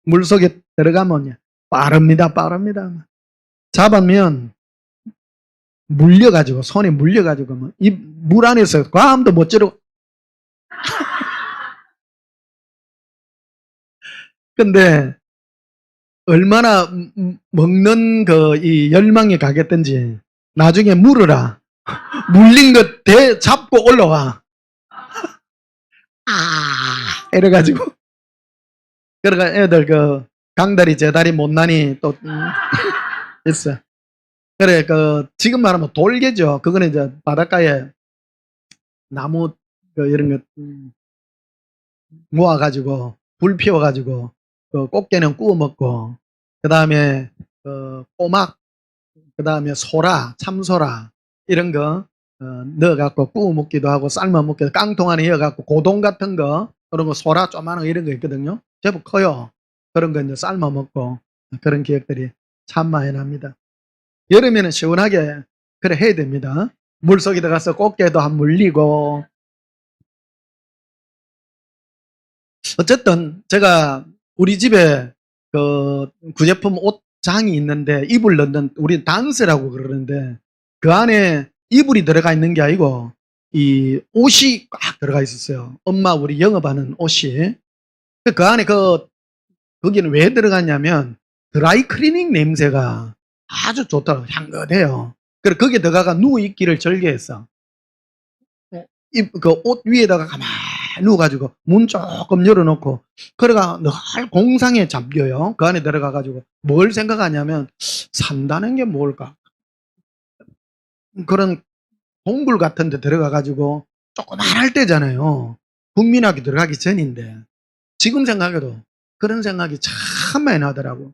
물속에 들어가면 빠릅니다. 잡으면 물려가지고 손에 물려가지고 이 물 안에서 과음도 못 지르고. 근데 얼마나 먹는 이 열망이 가겠든지 나중에 물으라. 물린 것 잡고 올라와. 이래가지고. 그러니까 애들 강다리 제다리 못나니 또 있어. 그래 지금 말하면 돌개죠. 그거는 이제 바닷가에 나무 이런 거 모아가지고 불 피워가지고 그 꽃게는 구워 먹고, 그 다음에 꼬막, 그 다음에 소라, 참소라 이런 거 넣어갖고 구워 먹기도 하고 삶아 먹기도, 깡통 안에 넣어갖고 고동 같은 거, 그런 거 소라 조그마한 거 이런 거 있거든요. 제법 커요. 그런 거 이제 삶아 먹고, 그런 기억들이 참 많이 납니다. 여름에는 시원하게 그래 해야 됩니다. 물속에 들어가서 꽃게도 한 물리고. 어쨌든 제가 우리 집에 그 구제품 옷장이 있는데, 이불 넣는, 우리 단스라고 그러는데, 그 안에 이불이 들어가 있는 게 아니고 이 옷이 꽉 들어가 있었어요. 엄마 우리 영업하는 옷이. 그 안에 거기는 왜 들어갔냐면 드라이 클리닝 냄새가 아주 좋더라고요. 향긋해요. 그래서 거기에 들어가가 누워 있기를 즐겨했어. 그 옷 위에다가 가만히 누워가지고 문 조금 열어놓고, 그래가 늘 공상에 잠겨요. 그 안에 들어가가지고 뭘 생각하냐면, 산다는 게 뭘까? 그런 동굴 같은 데 들어가가지고 조그만할 때잖아요. 국민학교 들어가기 전인데. 지금 생각해도 그런 생각이 참 많이 나더라고.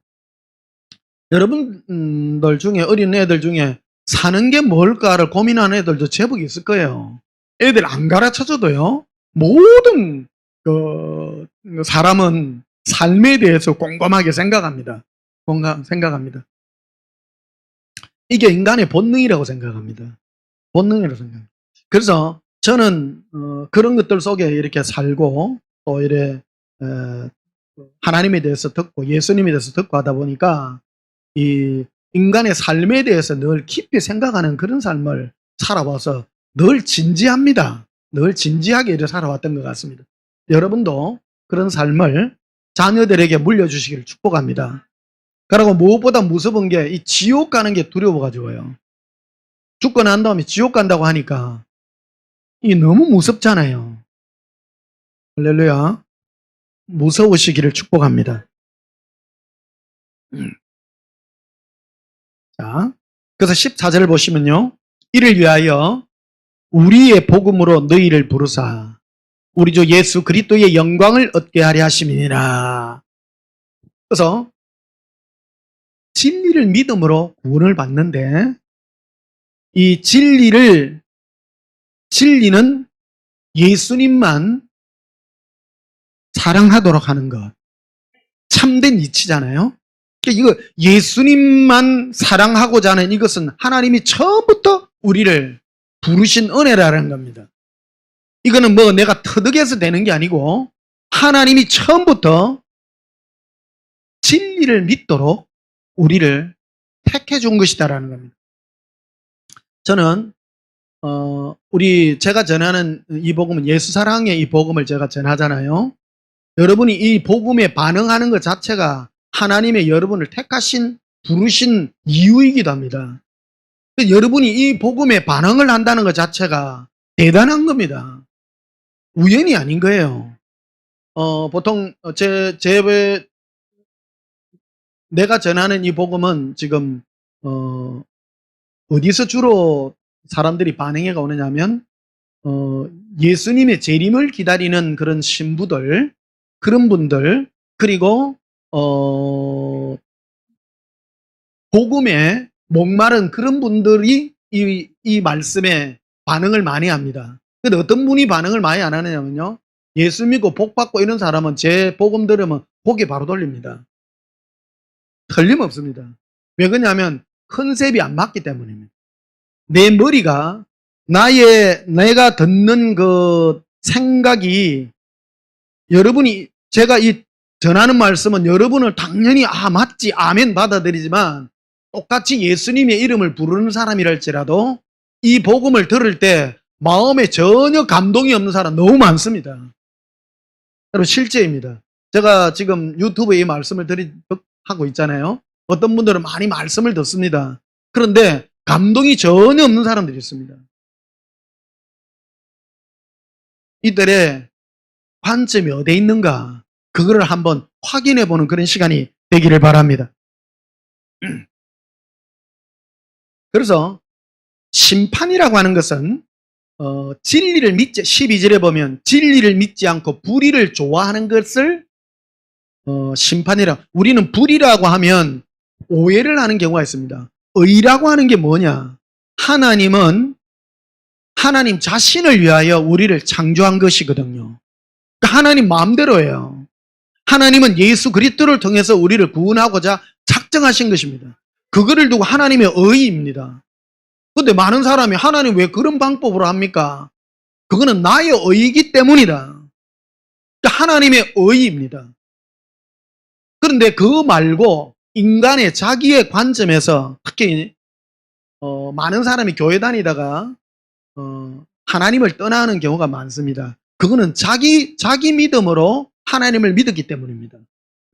여러분들 중에, 어린 애들 중에 사는 게 뭘까를 고민하는 애들도 제법 있을 거예요. 애들 안 가르쳐줘도요, 모든 사람은 삶에 대해서 꼼꼼하게 생각합니다. 생각합니다. 이게 인간의 본능이라고 생각합니다. 본능이라고 생각합니다. 그래서 저는 그런 것들 속에 이렇게 살고, 또 이래 하나님에 대해서 듣고 예수님에 대해서 듣고 하다 보니까 이 인간의 삶에 대해서 늘 깊이 생각하는 그런 삶을 살아와서 늘 진지합니다. 늘 진지하게 이렇게 살아왔던 것 같습니다. 여러분도 그런 삶을 자녀들에게 물려주시기를 축복합니다. 그리고 무엇보다 무서운 게 이 지옥 가는 게 두려워가지고요. 죽고 난 다음에 지옥 간다고 하니까 이 너무 무섭잖아요. 할렐루야. 무서우시기를 축복합니다. 자, 그래서 14절을 보시면요, 이를 위하여 우리의 복음으로 너희를 부르사 우리 주 예수 그리스도의 영광을 얻게 하려 하심이니라. 그래서 진리를 믿음으로 구원을 받는데, 이 진리는 예수님만 사랑하도록 하는 것, 참된 이치잖아요. 이거 예수님만 사랑하고자 하는 이것은 하나님이 처음부터 우리를 부르신 은혜라는 겁니다. 이거는 뭐 내가 터득해서 되는 게 아니고 하나님이 처음부터 진리를 믿도록 우리를 택해 준 것이다라는 겁니다. 저는 제가 전하는 이 복음은 예수 사랑의 이 복음을 제가 전하잖아요. 여러분이 이 복음에 반응하는 것 자체가 하나님의 여러분을 택하신, 부르신 이유이기도 합니다. 여러분이 이 복음에 반응을 한다는 것 자체가 대단한 겁니다. 우연이 아닌 거예요. 보통 내가 전하는 이 복음은 지금 어디서 주로 사람들이 반응해가 오느냐면 예수님의 재림을 기다리는 그런 신부들, 그런 분들, 그리고 복음에 목마른 그런 분들이 이 말씀에 반응을 많이 합니다. 근데 어떤 분이 반응을 많이 안 하느냐면요, 예수 믿고 복 받고 이런 사람은 제 복음 들으면 고개 바로 돌립니다. 틀림없습니다. 왜 그러냐면 컨셉이 안 맞기 때문입니다. 내 머리가, 내가 듣는 그 생각이, 제가 이 전하는 말씀은 여러분을 당연히 맞지, 아멘 받아들이지만, 똑같이 예수님의 이름을 부르는 사람이랄지라도 이 복음을 들을 때 마음에 전혀 감동이 없는 사람 너무 많습니다. 여러분, 실제입니다. 제가 지금 유튜브에 이 말씀을 하고 있잖아요. 어떤 분들은 많이 말씀을 듣습니다. 그런데 감동이 전혀 없는 사람들이 있습니다. 이들의 관점이 어디에 있는가, 그거를 한번 확인해 보는 그런 시간이 되기를 바랍니다. 그래서 심판이라고 하는 것은 진리를 믿지, 12절에 보면 진리를 믿지 않고 불의를 좋아하는 것을 심판이라. 우리는 불이라고 하면 오해를 하는 경우가 있습니다. 의라고 하는 게 뭐냐? 하나님은 하나님 자신을 위하여 우리를 창조한 것이거든요. 그러니까 하나님 마음대로예요. 하나님은 예수 그리스도를 통해서 우리를 구원하고자 작정하신 것입니다. 그거를 두고 하나님의 의입니다. 그런데 많은 사람이 하나님 왜 그런 방법으로 합니까? 그거는 나의 의이기 때문이다. 하나님의 의입니다. 그런데 그거 말고 인간의 자기의 관점에서 특히 많은 사람이 교회 다니다가 하나님을 떠나는 경우가 많습니다. 그거는 자기 믿음으로 하나님을 믿었기 때문입니다.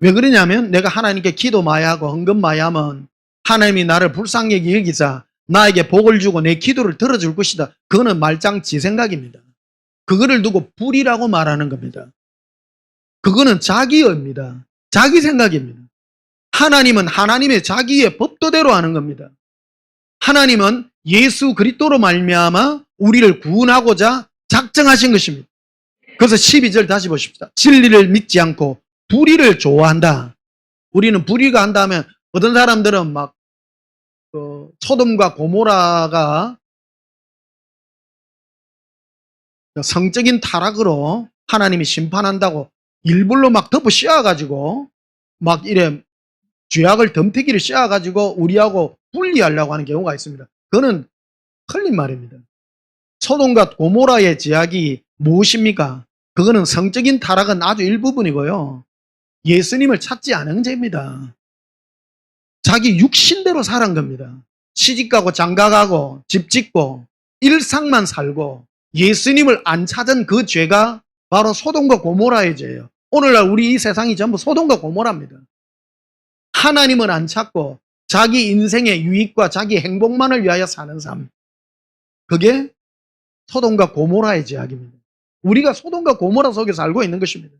왜 그러냐면 내가 하나님께 기도 많이 하고 헌금 많이 하면 하나님이 나를 불쌍하게 여기자 나에게 복을 주고 내 기도를 들어줄 것이다. 그거는 말짱 지 생각입니다. 그거를 두고 불이라고 말하는 겁니다. 그거는 자기입니다. 자기 생각입니다. 하나님은 하나님의 자기의 법도대로 하는 겁니다. 하나님은 예수 그리스도로 말미암아 우리를 구원하고자 작정하신 것입니다. 그래서 12절 다시 보십시다. 진리를 믿지 않고 불의를 좋아한다. 우리는 불의가 한다면 어떤 사람들은 막 소돔과 고모라가 성적인 타락으로 하나님이 심판한다고 일부러 막 덮어 씌워가지고 막 이래 죄악을 덤태기를 씌워가지고 우리하고 분리하려고 하는 경우가 있습니다. 그거는 틀린 말입니다. 소돔과 고모라의 죄악이 무엇입니까? 그거는 성적인 타락은 아주 일부분이고요. 예수님을 찾지 않은 죄입니다. 자기 육신대로 살은 겁니다. 시집가고 장가가고 집 짓고 일상만 살고 예수님을 안 찾은 그 죄가 바로 소돔과 고모라의 죄예요. 오늘날 우리 이 세상이 전부 소돔과 고모라입니다. 하나님은 안 찾고 자기 인생의 유익과 자기 행복만을 위하여 사는 삶. 그게 소돔과 고모라의 죄악입니다. 우리가 소돔과 고모라 속에 살고 있는 것입니다.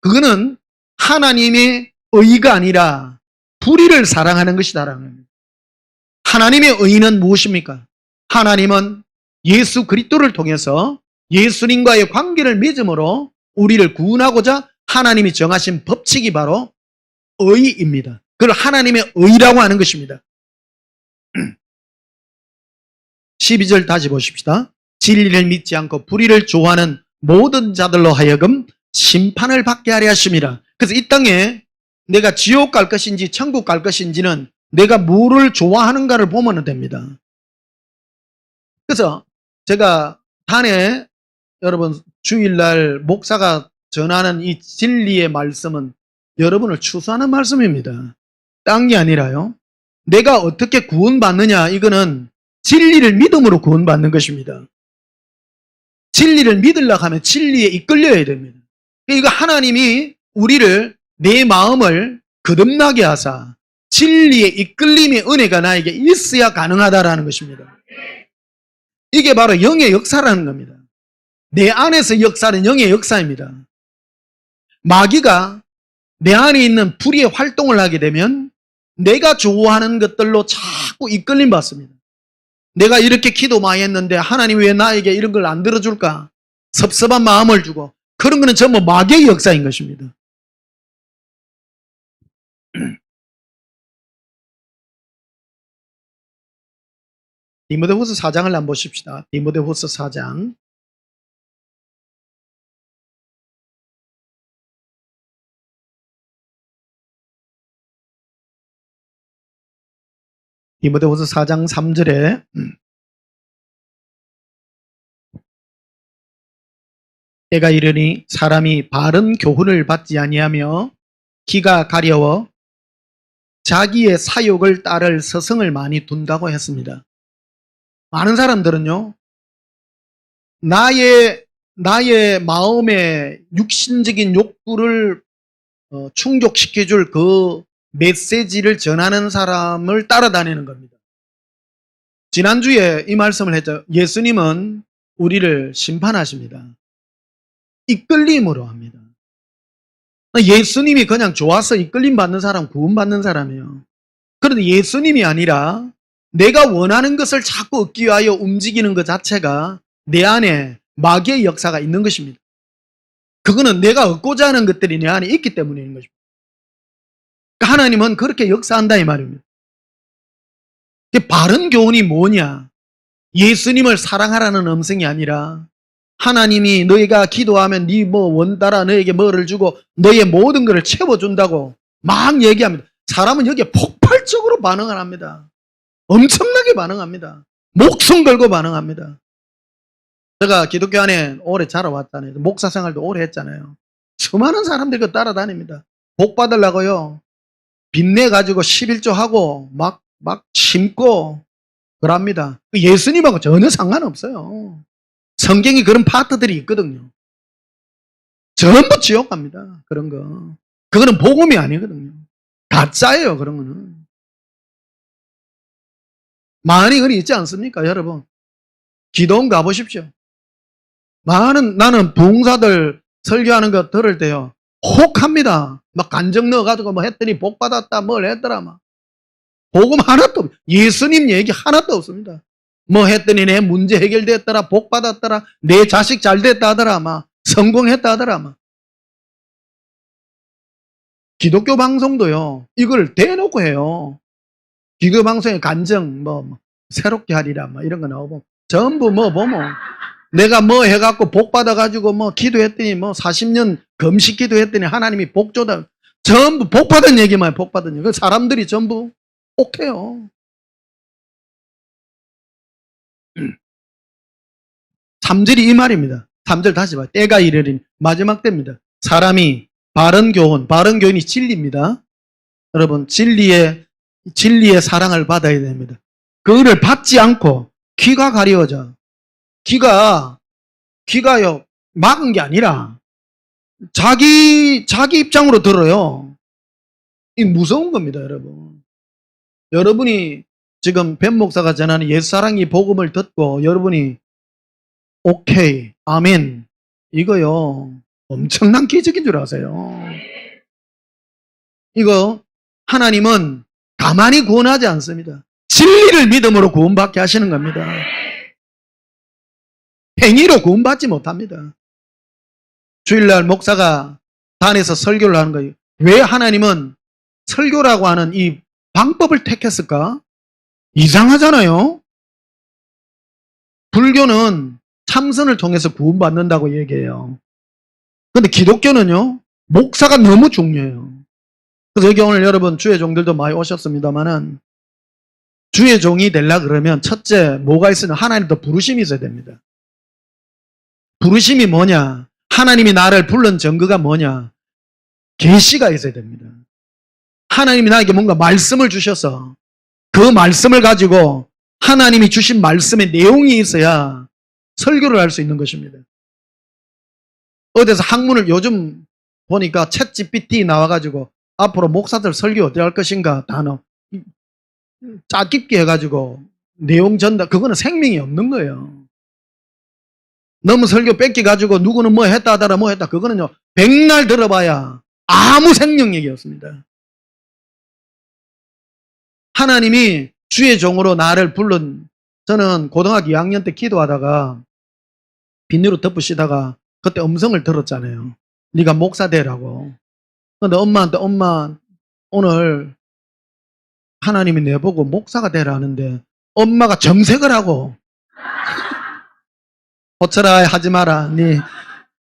그거는 하나님의 의가 아니라 불의를 사랑하는 것이다라는 겁니다. 하나님의 의는 무엇입니까? 하나님은 예수 그리스도를 통해서 예수님과의 관계를 맺음으로 우리를 구원하고자 하나님이 정하신 법칙이 바로 의입니다. 그걸 하나님의 의라고 하는 것입니다. 12절 다시 보십시다. 진리를 믿지 않고 불의를 좋아하는 모든 자들로 하여금 심판을 받게 하려 하심이라. 그래서 이 땅에 내가 지옥 갈 것인지 천국 갈 것인지는 내가 뭐를 좋아하는가를 보면 됩니다. 그래서 제가 단에 여러분 주일날 목사가 전하는 이 진리의 말씀은 여러분을 추수하는 말씀입니다. 딴 게 아니라요. 내가 어떻게 구원받느냐, 이거는 진리를 믿음으로 구원받는 것입니다. 진리를 믿으려고 하면 진리에 이끌려야 됩니다. 이거 하나님이 우리를 내 마음을 거듭나게 하사 진리의 이끌림의 은혜가 나에게 있어야 가능하다라는 것입니다. 이게 바로 영의 역사라는 겁니다. 내 안에서 역사는 영의 역사입니다. 마귀가 내 안에 있는 불의의 활동을 하게 되면 내가 좋아하는 것들로 자꾸 이끌림 받습니다. 내가 이렇게 기도 많이 했는데 하나님 왜 나에게 이런 걸 안 들어줄까? 섭섭한 마음을 주고, 그런 거는 전부 마귀의 역사인 것입니다. 디모데후서 4장을 한번 보십시다. 디모데후서 4장. 디모데후서 4장 3절에 때가 이르니 사람이 바른 교훈을 받지 아니하며 기가 가려워 자기의 사욕을 따를 서성을 많이 둔다고 했습니다. 많은 사람들은요, 나의 마음의 육신적인 욕구를 충족시켜줄 그 메시지를 전하는 사람을 따라다니는 겁니다. 지난주에 이 말씀을 했죠. 예수님은 우리를 심판하십니다. 이끌림으로 합니다. 예수님이 그냥 좋아서 이끌림 받는 사람, 구원 받는 사람이에요. 그런데 예수님이 아니라 내가 원하는 것을 자꾸 얻기 위하여 움직이는 것 자체가 내 안에 마귀의 역사가 있는 것입니다. 그거는 내가 얻고자 하는 것들이 내 안에 있기 때문인 것입니다. 하나님은 그렇게 역사한다 이 말입니다. 바른 교훈이 뭐냐? 예수님을 사랑하라는 음성이 아니라 하나님이 너희가 기도하면 네 뭐 원따라 너에게 뭐를 주고 너의 모든 것을 채워준다고 막 얘기합니다. 사람은 여기에 폭발적으로 반응을 합니다. 엄청나게 반응합니다. 목숨 걸고 반응합니다. 제가 기독교 안에 오래 자라왔잖아요. 목사 생활도 오래 했잖아요. 수많은 사람들이 그 따라다닙니다. 복 받으려고요. 빚내가지고 11조 하고 막 심고 그럽니다. 예수님하고 전혀 상관없어요. 성경이 그런 파트들이 있거든요. 전부 지옥 갑니다. 그런 거. 그거는 복음이 아니거든요. 가짜예요. 그런 거는. 많이 그리 있지 않습니까? 여러분. 기도원 가보십시오. 나는 부흥사들 설교하는 거 들을 때요. 혹합니다. 막 간증 넣어가지고 뭐 했더니 복 받았다 뭘 했더라 막. 복음 하나도 예수님 얘기 하나도 없습니다. 뭐 했더니 내 문제 해결됐더라 복 받았더라 내 자식 잘 됐다 하더라 막 성공했다 하더라 막. 기독교 방송도요. 이걸 대놓고 해요. 기독교 방송에 간증 뭐 새롭게 하리라 뭐 이런 거 나오고 전부 뭐 보면 내가 뭐 해갖고 복 받아가지고 뭐 기도했더니 뭐 40년 금식 기도했더니 하나님이 복 줘다. 전부 복 받은 얘기만 해요. 복 받은 얘기. 사람들이 전부 혹해요. 3절이 이 말입니다. 3절 다시 봐요. 때가 이르리니 마지막 때입니다. 사람이 바른 교훈이 진리입니다. 여러분 진리의 사랑을 받아야 됩니다. 그거를 받지 않고 귀가 가려져. 귀가요 막은 게 아니라 자기 입장으로 들어요. 이 무서운 겁니다, 여러분. 여러분이 지금 벤 목사가 전하는 옛사랑이 복음을 듣고 여러분이 오케이, 아멘 이거요 엄청난 기적인 줄 아세요. 이거 하나님은 가만히 구원하지 않습니다. 진리를 믿음으로 구원받게 하시는 겁니다. 행위로 구원받지 못합니다. 주일날 목사가 단에서 설교를 하는 거예요. 왜 하나님은 설교라고 하는 이 방법을 택했을까? 이상하잖아요. 불교는 참선을 통해서 구원받는다고 얘기해요. 근데 기독교는요, 목사가 너무 중요해요. 그래서 여기 오늘 여러분 주의 종들도 많이 오셨습니다만은 주의 종이 되려고 그러면 첫째 뭐가 있으면 하나님도 부르심이 있어야 됩니다. 부르심이 뭐냐? 하나님이 나를 부른 증거가 뭐냐? 계시가 있어야 됩니다. 하나님이 나에게 뭔가 말씀을 주셔서 그 말씀을 가지고 하나님이 주신 말씀의 내용이 있어야 설교를 할 수 있는 것입니다. 어디서 학문을 요즘 보니까 챗 GPT 나와가지고 앞으로 목사들 설교 어떻게 할 것인가 단어 짜깁기 해가지고 내용 전달 그거는 생명이 없는 거예요. 너무 설교 뺏기가지고 누구는 뭐 했다 하더라 뭐 했다 그거는요 백날 들어봐야 아무 생명력이 없습니다. 하나님이 주의 종으로 나를 부른 저는 고등학교 2학년 때 기도하다가 비닐로 덮으시다가 그때 음성을 들었잖아요. 네가 목사 되라고. 근데 엄마한테 엄마 오늘 하나님이 내보고 목사가 되라 하는데 엄마가 정색을 하고 호철아 하지 마라. 네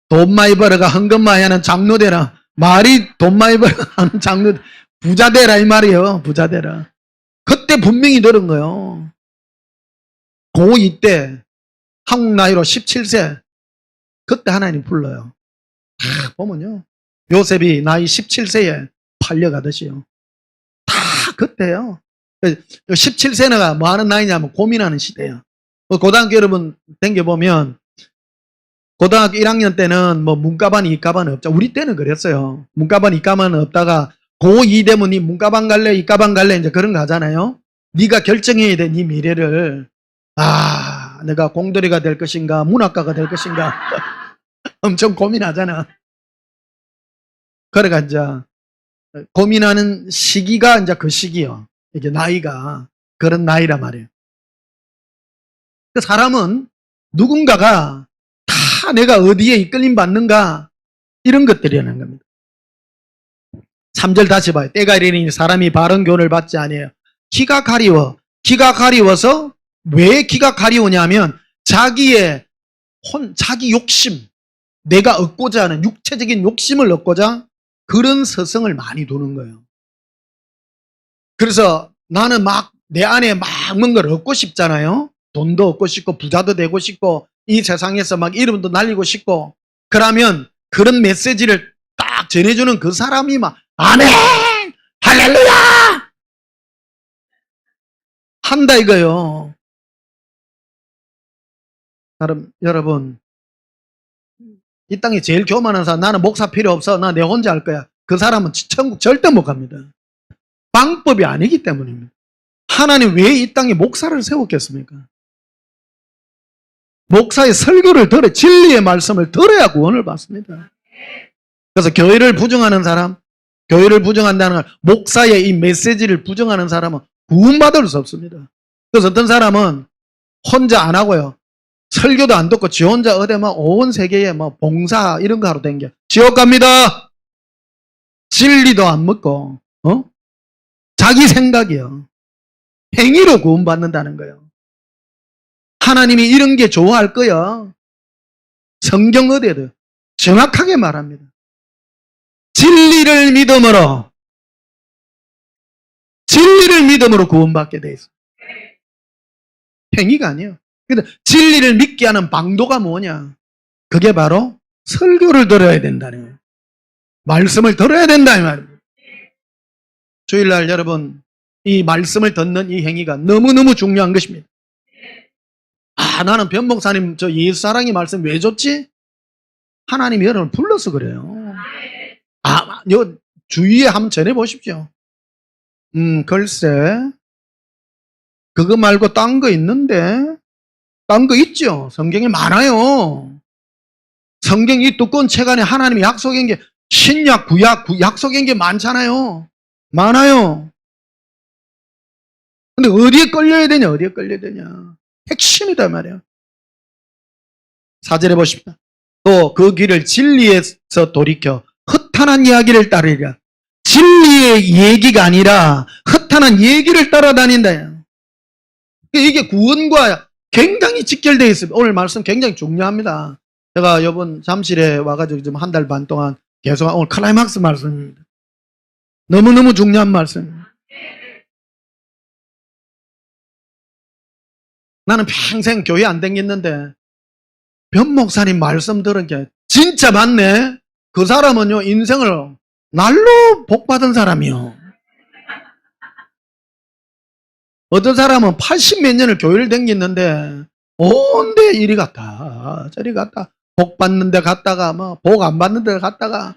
돈 많이 벌어가 헌금 많이 하는 장로 되라. 말이 돈 많이 벌어가는 장로 부자 되라 이 말이에요. 부자 되라. 그때 분명히 들은 거예요. 고2 때 한국 나이로 17세 그때 하나님 불러요. 다 보면요. 요셉이 나이 17세에 팔려가듯이요. 다 그때요. 17세가 뭐 하는 나이냐면 고민하는 시대예요. 고등학교 여러분 댕겨보면 고등학교 1학년 때는 뭐 문과반, 이과반 없죠. 우리 때는 그랬어요. 문과반, 이과반 없다가 고2 되면 니 문과반 갈래, 이과반 갈래 이제 그런 거 하잖아요. 네가 결정해야 돼, 네 미래를. 내가 공돌이가 될 것인가, 문학가가 될 것인가. 엄청 고민하잖아. 그래가 이제 고민하는 시기가 이제 그 시기요. 이게 나이가 그런 나이란 말이에요. 그 사람은 누군가가 다 내가 어디에 이끌림 받는가 이런 것들이라는 겁니다. 3절 다시 봐요. 때가 이르니 사람이 바른 교훈을 받지 아니해요. 기가 가리워. 기가 가리워서 왜 기가 가리우냐면 자기 욕심, 내가 얻고자 하는 육체적인 욕심을 얻고자 그런 서성을 많이 두는 거예요. 그래서 나는 막 내 안에 막 뭔가를 얻고 싶잖아요. 돈도 얻고 싶고 부자도 되고 싶고 이 세상에서 막 이름도 날리고 싶고 그러면 그런 메시지를 딱 전해주는 그 사람이 막 아멘! 할렐루야! 한다 이거요. 여러분 이 땅에 제일 교만한 사람 나는 목사 필요 없어. 나 내 혼자 할 거야. 그 사람은 천국 절대 못 갑니다. 방법이 아니기 때문입니다. 하나님 왜 이 땅에 목사를 세웠겠습니까? 목사의 설교를 들어 진리의 말씀을 들어야 구원을 받습니다. 그래서 교회를 부정하는 사람, 교회를 부정한다는 걸 목사의 이 메시지를 부정하는 사람은 구원받을 수 없습니다. 그래서 어떤 사람은 혼자 안 하고요. 설교도 안 듣고 지 혼자 어디 온 세계에 봉사 이런 거 하러 댕겨. 지옥 갑니다. 진리도 안 먹고 자기 생각이요. 행위로 구원받는다는 거예요. 하나님이 이런 게 좋아할 거야. 성경 어디에도 정확하게 말합니다. 진리를 믿음으로 구원받게 돼 있어. 행위가 아니에요. 근데 진리를 믿게 하는 방도가 뭐냐? 그게 바로 설교를 들어야 된다는 거예요. 말씀을 들어야 된다 이 말입니다. 주일날 여러분 이 말씀을 듣는 이 행위가 너무너무 중요한 것입니다. 나는 변 목사님 저 예수 사랑의 말씀 왜 줬지? 하나님이 여러분을 불러서 그래요. 요 주위에 한번 전해 보십시오. 글쎄 그거 말고 딴 거 있는데 딴 거 있죠. 성경에 많아요. 성경 이 두꺼운 책 안에 하나님이 약속한 게 신약 구약 약속한 게 많잖아요. 많아요. 근데 어디에 끌려야 되냐? 핵심이다 말이에요. 4절에 보십시오. 또 그 길을 진리에서 돌이켜 허탄한 이야기를 따르리라. 진리의 얘기가 아니라 허탄한 얘기를 따라다닌다. 이게 구원과 굉장히 직결되어 있습니다. 오늘 말씀 굉장히 중요합니다. 제가 이번 잠실에 와가지고 지금 한 달 반 동안 계속 오늘 클라이막스 말씀입니다. 너무너무 중요한 말씀입니다. 나는 평생 교회 안 다녔는데 변 목사님 말씀 들은 게 진짜 맞네. 그 사람은요 인생을 날로 복받은 사람이요. 어떤 사람은 80 몇 년을 교회를 다녔는데 온데 이리 갔다 저리 갔다 복 받는 데 갔다가 복 안 받는 데 갔다가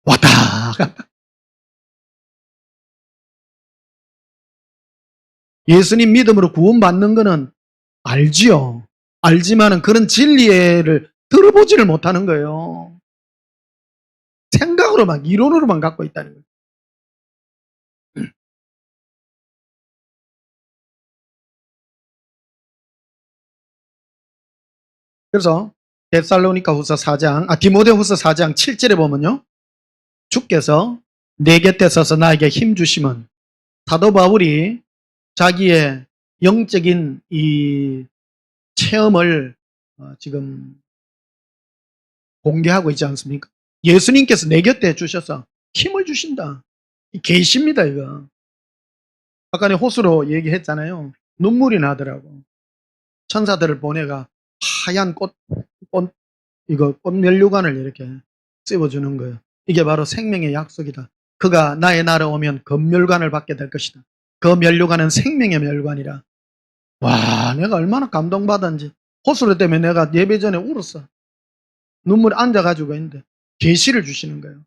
왔다 갔다. 예수님 믿음으로 구원받는 거는 알지요. 알지만은 그런 진리를 들어보지를 못하는 거예요. 생각으로만 이론으로만 갖고 있다는 거예요. 그래서 데살로니가후서 4장, 디모데후서 4장 7절에 보면요. 주께서 내 곁에 서서 나에게 힘 주심은 사도 바울이 자기의 영적인 이 체험을 지금 공개하고 있지 않습니까? 예수님께서 내 곁에 주셔서 힘을 주신다. 계십니다, 이거. 아까 내 호수로 얘기했잖아요. 눈물이 나더라고. 천사들을 보내가 하얀 꽃면류관을 이렇게 씹어주는 거예요. 이게 바로 생명의 약속이다. 그가 나의 날에 오면 그 면류관을 받게 될 것이다. 그 면류관은 생명의 면류관이라. 와, 내가 얼마나 감동받았는지. 호수로 때문에 내가 예배 전에 울었어. 눈물이 앉아가지고 있는데 계시를 주시는 거예요.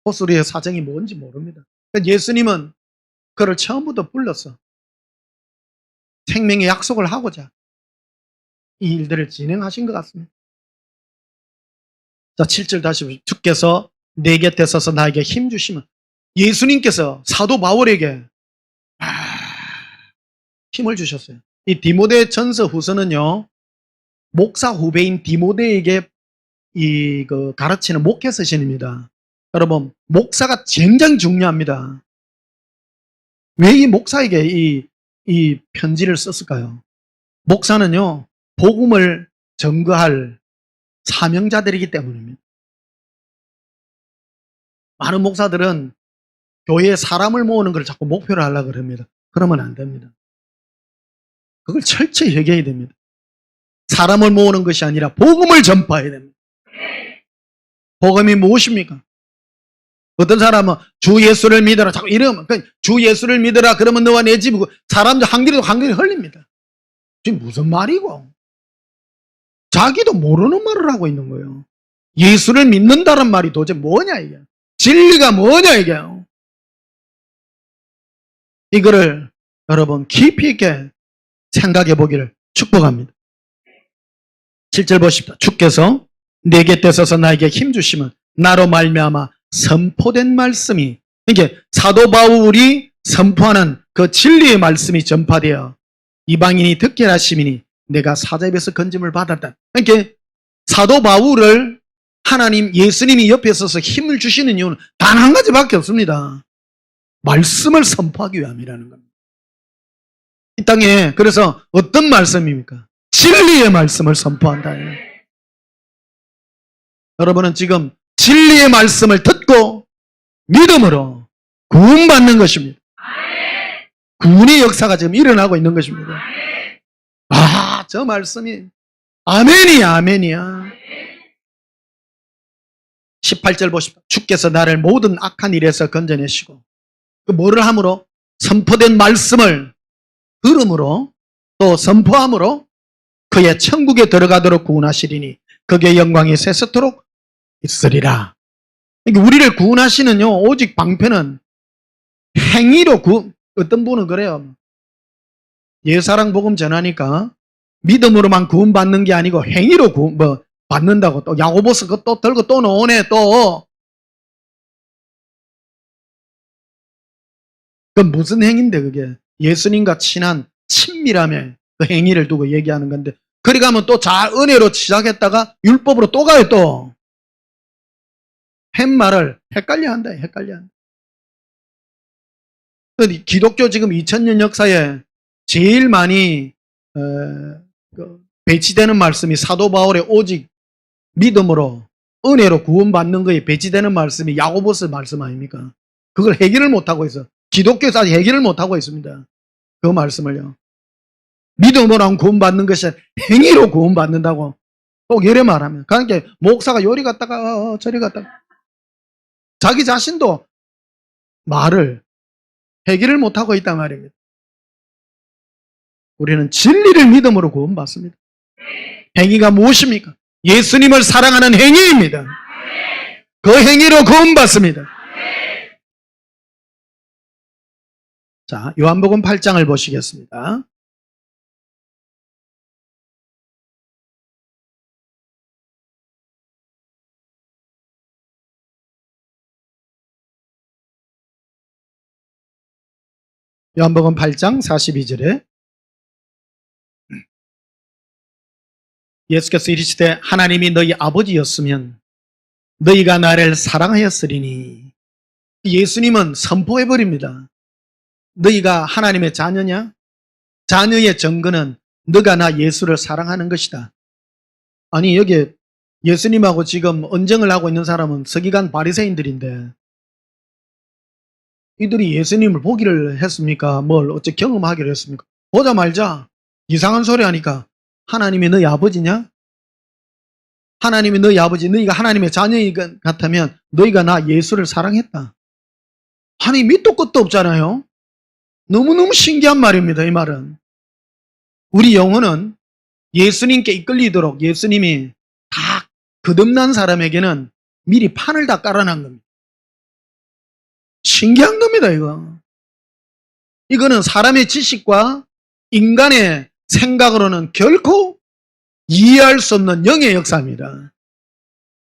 호수리의 사정이 뭔지 모릅니다. 예수님은 그를 처음부터 불렀어. 생명의 약속을 하고자 이 일들을 진행하신 것 같습니다. 자, 7절 다시 보십시오. 주께서 내 곁에 서서 나에게 힘 주시면 예수님께서 사도 바울에게 힘을 주셨어요. 이 디모데 전서 후서는요, 목사 후배인 디모데에게 그 가르치는 목회서신입니다. 여러분, 목사가 굉장히 중요합니다. 왜 이 목사에게 이 편지를 썼을까요? 목사는요, 복음을 전거할 사명자들이기 때문입니다. 많은 목사들은 교회에 사람을 모으는 걸 자꾸 목표로 하려고 합니다. 그러면 안 됩니다. 그걸 철저히 회개해야 됩니다. 사람을 모으는 것이 아니라 복음을 전파해야 됩니다. 복음이 무엇입니까? 어떤 사람은 주 예수를 믿어라 자꾸 이러면 주 예수를 믿어라 그러면 너와 내 집 사람들 한길이 흘립니다. 지금 무슨 말이고? 자기도 모르는 말을 하고 있는 거예요. 예수를 믿는다는 말이 도대체 뭐냐 이게? 진리가 뭐냐 이게? 이거를 여러분 깊이 있게 생각해 보기를 축복합니다. 7절 보십시오. 주께서 내게 떼서서 나에게 힘 주시면 나로 말미암아 선포된 말씀이, 이게 사도 바울이 선포하는 그 진리의 말씀이 전파되어 이방인이 듣게 하심이니 내가 사자입에서 건짐을 받았다. 그러니까 사도 바울을 하나님 예수님이 옆에 서서 힘을 주시는 이유는 단 한 가지밖에 없습니다. 말씀을 선포하기 위함이라는 겁니다. 이 땅에 그래서 어떤 말씀입니까? 진리의 말씀을 선포한다. 여러분은 지금 진리의 말씀을 듣고 믿음으로 구원받는 것입니다. 구원의 역사가 지금 일어나고 있는 것입니다. 아, 저 말씀이 아멘이야, 아멘이야. 18절 보십시오. 주께서 나를 모든 악한 일에서 건져내시고 그 뭐를 함으로? 선포된 말씀을 들음으로 또 선포함으로 그의 천국에 들어가도록 구원하시리니 그의 영광이 세세토록 있으리라. 그러니까 우리를 구원하시는요 오직 방편은 행위로 어떤 분은 그래요. 예사랑 복음 전하니까 믿음으로만 구원받는 게 아니고 행위로 받는다고 또 야고보서 또 들고 또 나오네 또. 그건 무슨 행위인데 그게? 예수님과 친한 친밀함의 그 행위를 두고 얘기하는 건데 그리 가면 또 은혜로 시작했다가 율법으로 또 가요 또. 팻말을 헷갈려 한다. 헷갈려 한다. 기독교 지금 2000년 역사에 제일 많이 배치되는 말씀이 사도 바울의 오직 믿음으로 은혜로 구원받는 거에 배치되는 말씀이 야고보서 말씀 아닙니까? 그걸 해결을 못하고 있어. 기독교에서 아직 해결을 못하고 있습니다. 그 말씀을요. 믿음으로 구원받는 것이 행위로 구원받는다고 꼭 이래 말하면. 그러니까 목사가 요리 갔다가 저리 갔다가 자기 자신도 말을 해결을 못하고 있단 말입니다. 우리는 진리를 믿음으로 구원받습니다. 행위가 무엇입니까? 예수님을 사랑하는 행위입니다. 그 행위로 구원받습니다. 자, 요한복음 8장을 보시겠습니다. 요한복음 8장 42절에 예수께서 이르시되 하나님이 너희 아버지였으면 너희가 나를 사랑하였으리니. 예수님은 선포해버립니다. 너희가 하나님의 자녀냐? 자녀의 증거는 너가 나 예수를 사랑하는 것이다. 아니 여기 예수님하고 지금 언쟁을 하고 있는 사람은 서기관 바리새인들인데 이들이 예수님을 보기를 했습니까? 뭘 어째 경험하기를 했습니까? 보자 말자 이상한 소리 하니까 하나님이 너희 아버지냐? 하나님이 너희 아버지, 너희가 하나님의 자녀이 같으면 너희가 나 예수를 사랑했다. 아니 밑도 끝도 없잖아요. 너무너무 신기한 말입니다. 이 말은 우리 영혼은 예수님께 이끌리도록 예수님이 다 거듭난 사람에게는 미리 판을 다 깔아놓은 겁니다. 신기한 겁니다. 이거는 사람의 지식과 인간의 생각으로는 결코 이해할 수 없는 영의 역사입니다.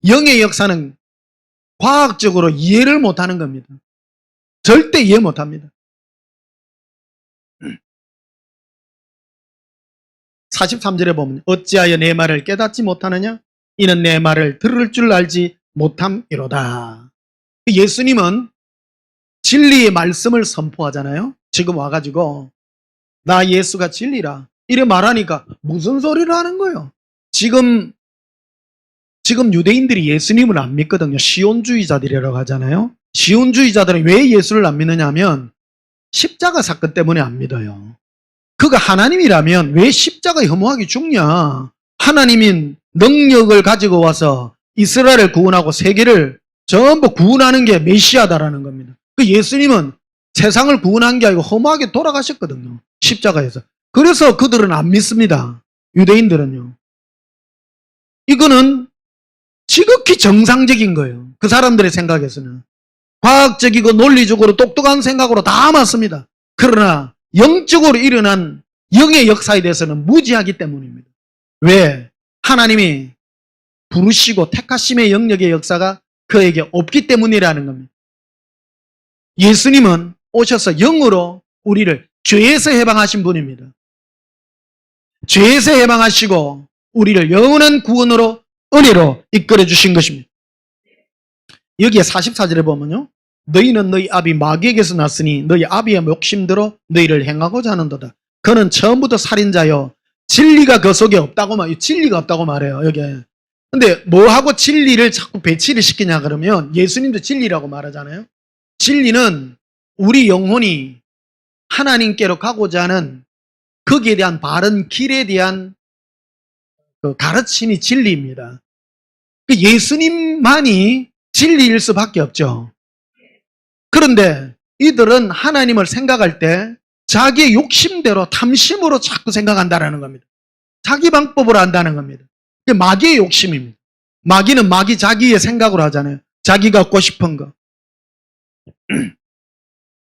영의 역사는 과학적으로 이해를 못하는 겁니다. 절대 이해 못합니다. 43절에 보면 어찌하여 내 말을 깨닫지 못하느냐? 이는 내 말을 들을 줄 알지 못함이로다. 예수님은 진리의 말씀을 선포하잖아요. 지금 와가지고 나 예수가 진리라 이래 말하니까 무슨 소리를 하는 거예요. 지금 유대인들이 예수님을 안 믿거든요. 시온주의자들이라고 하잖아요. 시온주의자들은 왜 예수를 안 믿느냐 하면 십자가 사건 때문에 안 믿어요. 그가 하나님이라면 왜 십자가 혐오하게 죽냐. 하나님인 능력을 가지고 와서 이스라엘을 구원하고 세계를 전부 구원하는 게 메시아다라는 겁니다. 그 예수님은 세상을 구원한 게 아니고 험하게 돌아가셨거든요. 십자가에서. 그래서 그들은 안 믿습니다. 유대인들은요. 이거는 지극히 정상적인 거예요. 그 사람들의 생각에서는. 과학적이고 논리적으로 똑똑한 생각으로 다 맞습니다. 그러나 영적으로 일어난 영의 역사에 대해서는 무지하기 때문입니다. 왜? 하나님이 부르시고 택하심의 영역의 역사가 그에게 없기 때문이라는 겁니다. 예수님은 오셔서 영으로 우리를 죄에서 해방하신 분입니다. 죄에서 해방하시고 우리를 영원한 구원으로 은혜로 이끌어 주신 것입니다. 여기에 44절에 보면요. 너희는 너희 아비 마귀에게서 났으니 너희 아비의 욕심대로 너희를 행하고자 하는도다. 그는 처음부터 살인자요. 진리가 그 속에 없다고 진리가 없다고 말해요. 여기에. 근데 뭐하고 진리를 자꾸 배치를 시키냐 그러면 예수님도 진리라고 말하잖아요. 진리는 우리 영혼이 하나님께로 가고자 하는 거기에 대한 바른 길에 대한 그 가르침이 진리입니다. 그 예수님만이 진리일 수밖에 없죠. 그런데 이들은 하나님을 생각할 때 자기의 욕심대로 탐심으로 자꾸 생각한다는 겁니다. 자기 방법으로 한다는 겁니다. 그게 마귀의 욕심입니다. 마귀는 마귀 자기의 생각으로 하잖아요. 자기 갖고 싶은 거.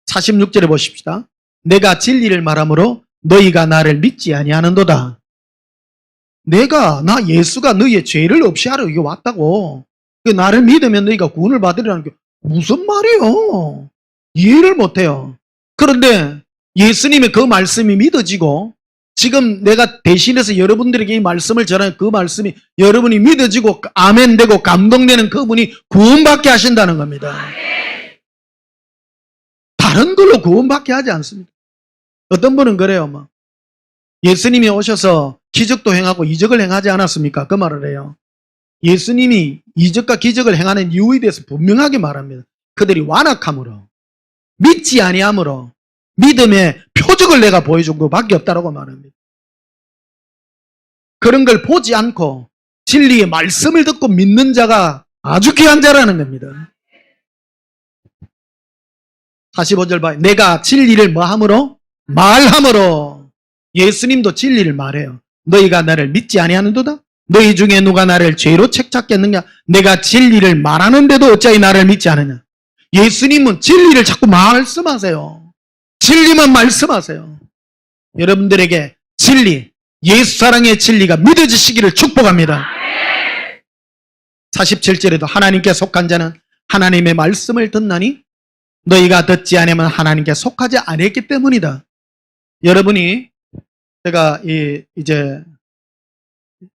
46절에 보십시다. 내가 진리를 말하므로 너희가 나를 믿지 아니하는도다. 나 예수가 너희의 죄를 없이 하러 여기 왔다고. 나를 믿으면 너희가 구원을 받으리라는 게 무슨 말이에요? 이해를 못해요. 그런데 예수님의 그 말씀이 믿어지고 지금 내가 대신해서 여러분들에게 이 말씀을 전하는 그 말씀이 여러분이 믿어지고 아멘되고 감동되는 그분이 구원받게 하신다는 겁니다. 다른 걸로 구원받게 하지 않습니다. 어떤 분은 그래요. 예수님이 오셔서 기적도 행하고 이적을 행하지 않았습니까? 그 말을 해요. 예수님이 이적과 기적을 행하는 이유에 대해서 분명하게 말합니다. 그들이 완악함으로 믿지 아니함으로 믿음의 표적을 내가 보여준 것밖에 없다고 말합니다. 그런 걸 보지 않고 진리의 말씀을 듣고 믿는 자가 아주 귀한 자라는 겁니다. 45절 봐요. 내가 진리를 뭐함으로? 말함으로. 예수님도 진리를 말해요. 너희가 나를 믿지 아니하는도다? 너희 중에 누가 나를 죄로 책잡겠느냐? 내가 진리를 말하는데도 어찌하여 나를 믿지 않느냐? 예수님은 진리를 자꾸 말씀하세요. 진리만 말씀하세요. 여러분들에게 진리, 예수 사랑의 진리가 믿어지시기를 축복합니다. 47절에도 하나님께 속한 자는 하나님의 말씀을 듣나니 너희가 듣지 않으면 하나님께 속하지 않았기 때문이다. 여러분이 제가 이제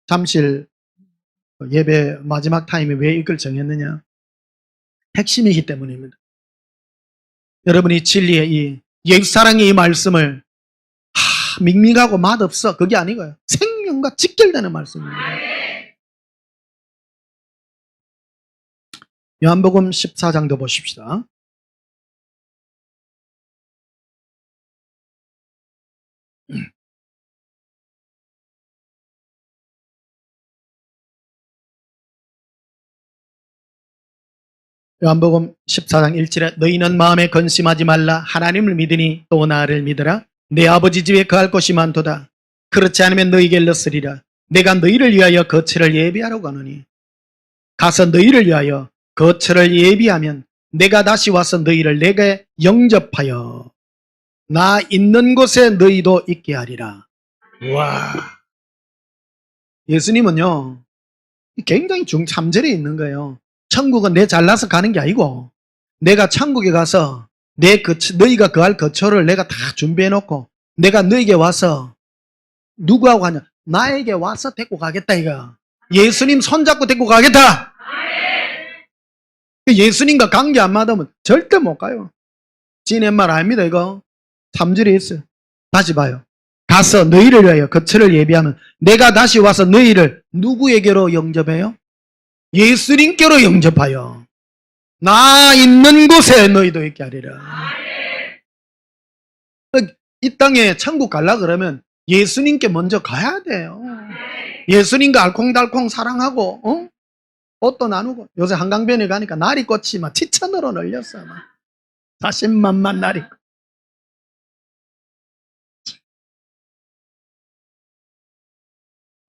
잠실 예배 마지막 타임에 왜 이걸 정했느냐? 핵심이기 때문입니다. 여러분이 진리의 이 예수사랑의 이 말씀을 밍밍하고 맛없어 그게 아니고요. 생명과 직결되는 말씀입니다. 요한복음 14장도 보십시다. 요한복음 14장 1절에 너희는 마음에 근심하지 말라. 하나님을 믿으니 또 나를 믿으라. 내 아버지 집에 거할 곳이 많도다. 그렇지 않으면 너희에게 일렀으리라. 내가 너희를 위하여 거처를 예비하러 가노니 가서 너희를 위하여 거처를 예비하면 내가 다시 와서 너희를 내게 영접하여 나 있는 곳에 너희도 있게 하리라. 와, 예수님은요 굉장히 중참절에 있는 거예요. 천국은 내 잘나서 가는 게 아니고 내가 천국에 가서 너희가 거할 거처를 내가 다 준비해 놓고 내가 너희에게 와서 누구하고 하냐? 나에게 와서 데리고 가겠다 이거. 예수님 손잡고 데리고 가겠다. 예수님과 관계 안 맞으면 절대 못 가요. 지낸 말 아닙니다. 이거 3절에 있어요. 다시 봐요. 가서 너희를 위하여 거처를 예비하면 내가 다시 와서 너희를 누구에게로 영접해요? 예수님께로 영접하여 나 있는 곳에 너희도 있게 하리라. 이 땅에 천국 가려고 그러면 예수님께 먼저 가야 돼요. 예수님과 알콩달콩 사랑하고 옷도 나누고. 요새 한강변에 가니까 나리꽃이 막 티천으로 널렸어. 막. 자신만만 나리꽃.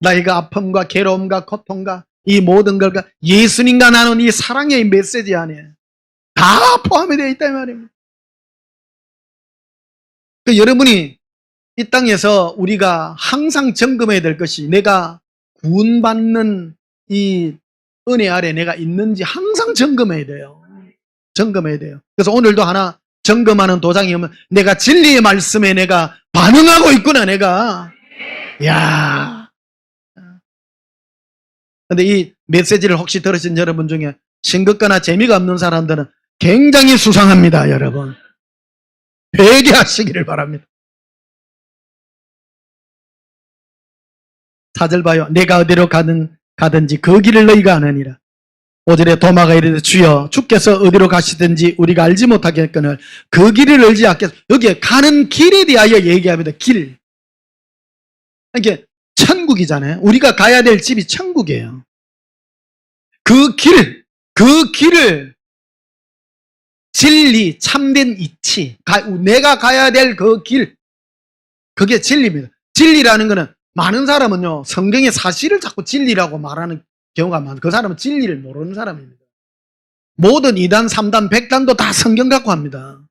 나이가 아픔과 괴로움과 고통과 이 모든 걸 예수님과 나눈 이 사랑의 메시지 안에 다 포함이 되어 있다 이 말입니다. 여러분이 이 땅에서 우리가 항상 점검해야 될 것이 내가 구원받는 이 은혜 아래 내가 있는지 항상 점검해야 돼요. 점검해야 돼요. 그래서 오늘도 하나 점검하는 도장이 오면 내가 진리의 말씀에 내가 반응하고 있구나 내가. 야. 근데 이 메시지를 혹시 들으신 여러분 중에 싱겁거나 재미가 없는 사람들은 굉장히 수상합니다, 여러분. 회개하시기를 바랍니다. 4절 봐요. 내가 어디로 가든지 그 길을 너희가 아느니라. 5절에 도마가 이르되 주여 주께서 어디로 가시든지 우리가 알지 못하겠거늘 그 길을 알지 않겠소. 여기에 가는 길에 대하여 얘기합니다. 길. 이게 천국이잖아요. 우리가 가야 될 집이 천국이에요. 그 길을 진리, 참된 이치, 내가 가야 될 그 길, 그게 진리입니다. 진리라는 거는 많은 사람은요, 성경의 사실을 자꾸 진리라고 말하는 경우가 많아요. 그 사람은 진리를 모르는 사람입니다. 모든 2단, 3단, 100단도 다 성경 갖고 합니다.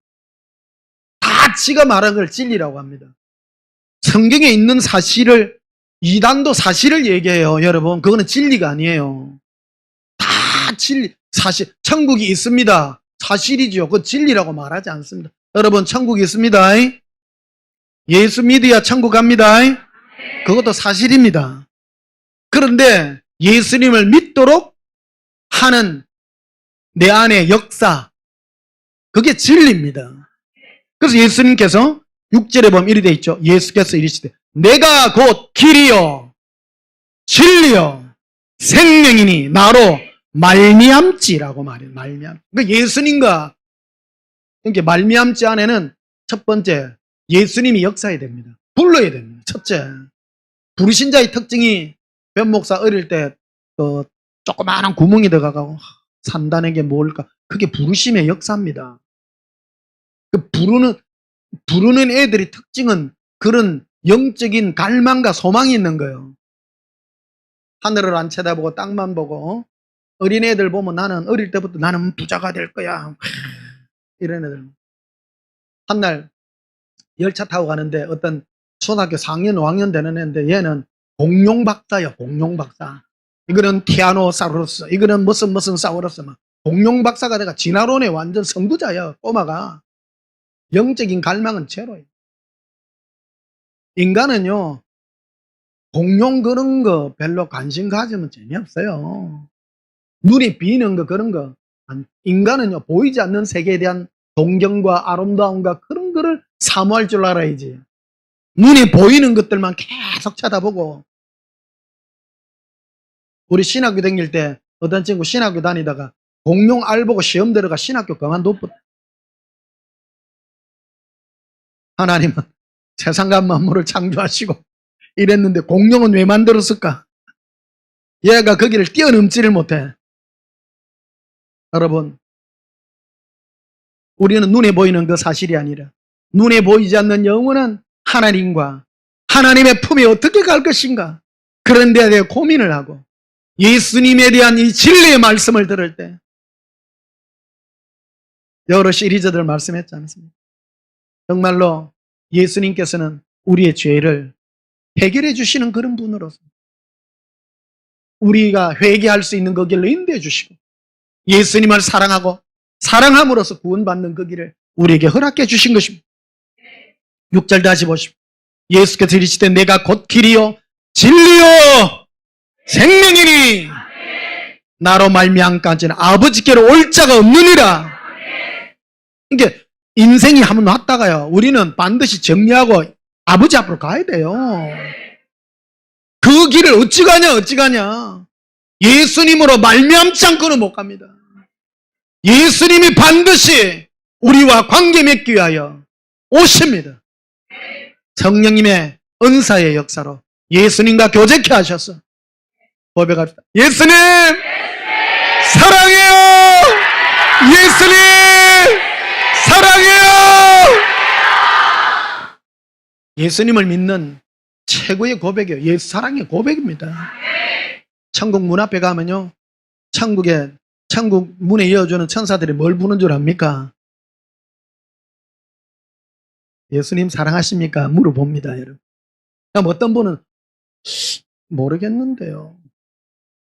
다 지가 말한 걸 진리라고 합니다. 성경에 있는 사실을 2단도 사실을 얘기해요. 여러분, 그거는 진리가 아니에요. 다 진리, 사실, 천국이 있습니다. 사실이죠. 그 진리라고 말하지 않습니다. 여러분, 천국이 있습니다. 예수 믿어야 천국 갑니다. 그것도 사실입니다. 그런데 예수님을 믿도록 하는 내 안의 역사, 그게 진리입니다. 그래서 예수님께서 6절에 보면 이리 돼 있죠. 예수께서 이르시되 내가 곧 길이요 진리요 생명이니 나로 말미암지라고 말해요. 말미암. 그러니까 예수님과 이렇게 말미암지 안에는 첫 번째 예수님이 역사해야 됩니다. 불러야 됩니다. 첫째, 부르신 자의 특징이 변 목사 어릴 때 조그마한 구멍이 들어가고 산다는 게 뭘까? 그게 부르심의 역사입니다. 그 부르는 애들의 특징은 그런 영적인 갈망과 소망이 있는 거예요. 하늘을 안 쳐다보고 땅만 보고 어린애들 보면 나는 어릴 때부터 나는 부자가 될 거야. 이런 애들. 한날 열차 타고 가는데 어떤 초등학교 4학년, 5학년 되는 애인데 얘는 공룡 박사예요. 공룡 박사. 이거는 티아노사우루스, 이거는 무슨 사우루스. 막 공룡 박사가 내가 진화론의 완전 선구자예요. 꼬마가. 영적인 갈망은 제로예요. 인간은요, 공룡 그런 거 별로 관심 가지면 재미없어요. 눈이 비는 거 그런 거. 인간은요, 보이지 않는 세계에 대한 동경과 아름다움과 그런 거를 사모할 줄 알아야지. 눈에 보이는 것들만 계속 쳐다보고. 우리 신학교 다닐 때 어떤 친구 신학교 다니다가 공룡 알 보고 시험 들어가 신학교 그만뒀거든. 하나님은 세상과 만물을 창조하시고 이랬는데 공룡은 왜 만들었을까? 얘가 거기를 뛰어넘지를 못해. 여러분, 우리는 눈에 보이는 그 사실이 아니라 눈에 보이지 않는 영원한 하나님과 하나님의 품에 어떻게 갈 것인가, 그런 데에 대해 고민을 하고 예수님에 대한 이 진리의 말씀을 들을 때 여러 시리즈들 말씀했지 않습니까? 정말로 예수님께서는 우리의 죄를 해결해 주시는 그런 분으로서 우리가 회개할 수 있는 그 길로 인도해 주시고 예수님을 사랑하고 사랑함으로써 구원받는 그 길을 우리에게 허락해 주신 것입니다. 6절 다시 보십시오. 예수께서 이르시되 내가 곧 길이요 진리요 생명이니 나로 말미암까지는 아버지께로 올 자가 없느니라. 이게 인생이 한번 왔다가요, 우리는 반드시 정리하고 아버지 앞으로 가야 돼요. 그 길을 어찌 가냐. 예수님으로 말미암지 않고는 못 갑니다. 예수님이 반드시 우리와 관계 맺기 위하여 오십니다. 성령님의 은사의 역사로 예수님과 교제케 하셔서 고백합시다. 예수님 사랑해요. 예수님 사랑해요. 예수님을 믿는 최고의 고백이에요. 예수 사랑의 고백입니다. 천국 문 앞에 가면요, 천국 문에 이어주는 천사들이 뭘 부는 줄 압니까? 예수님 사랑하십니까? 물어봅니다, 여러분. 그럼 어떤 분은 모르겠는데요.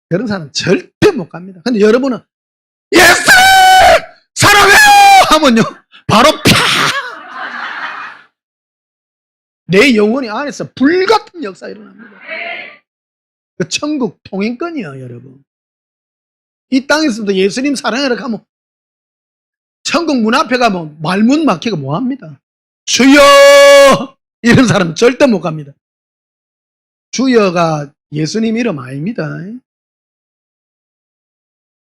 그런 사람은 절대 못 갑니다. 근데 여러분은 예수 사랑해요 하면요, 바로 내 영혼이 안에서 불같은 역사 일어납니다. 그 천국 통행권이에요, 여러분. 이 땅에서도 예수님 사랑하러 가면 천국 문 앞에 가면 말문 막히고 뭐합니다? 주여! 이런 사람은 절대 못 갑니다. 주여가 예수님 이름 아닙니다.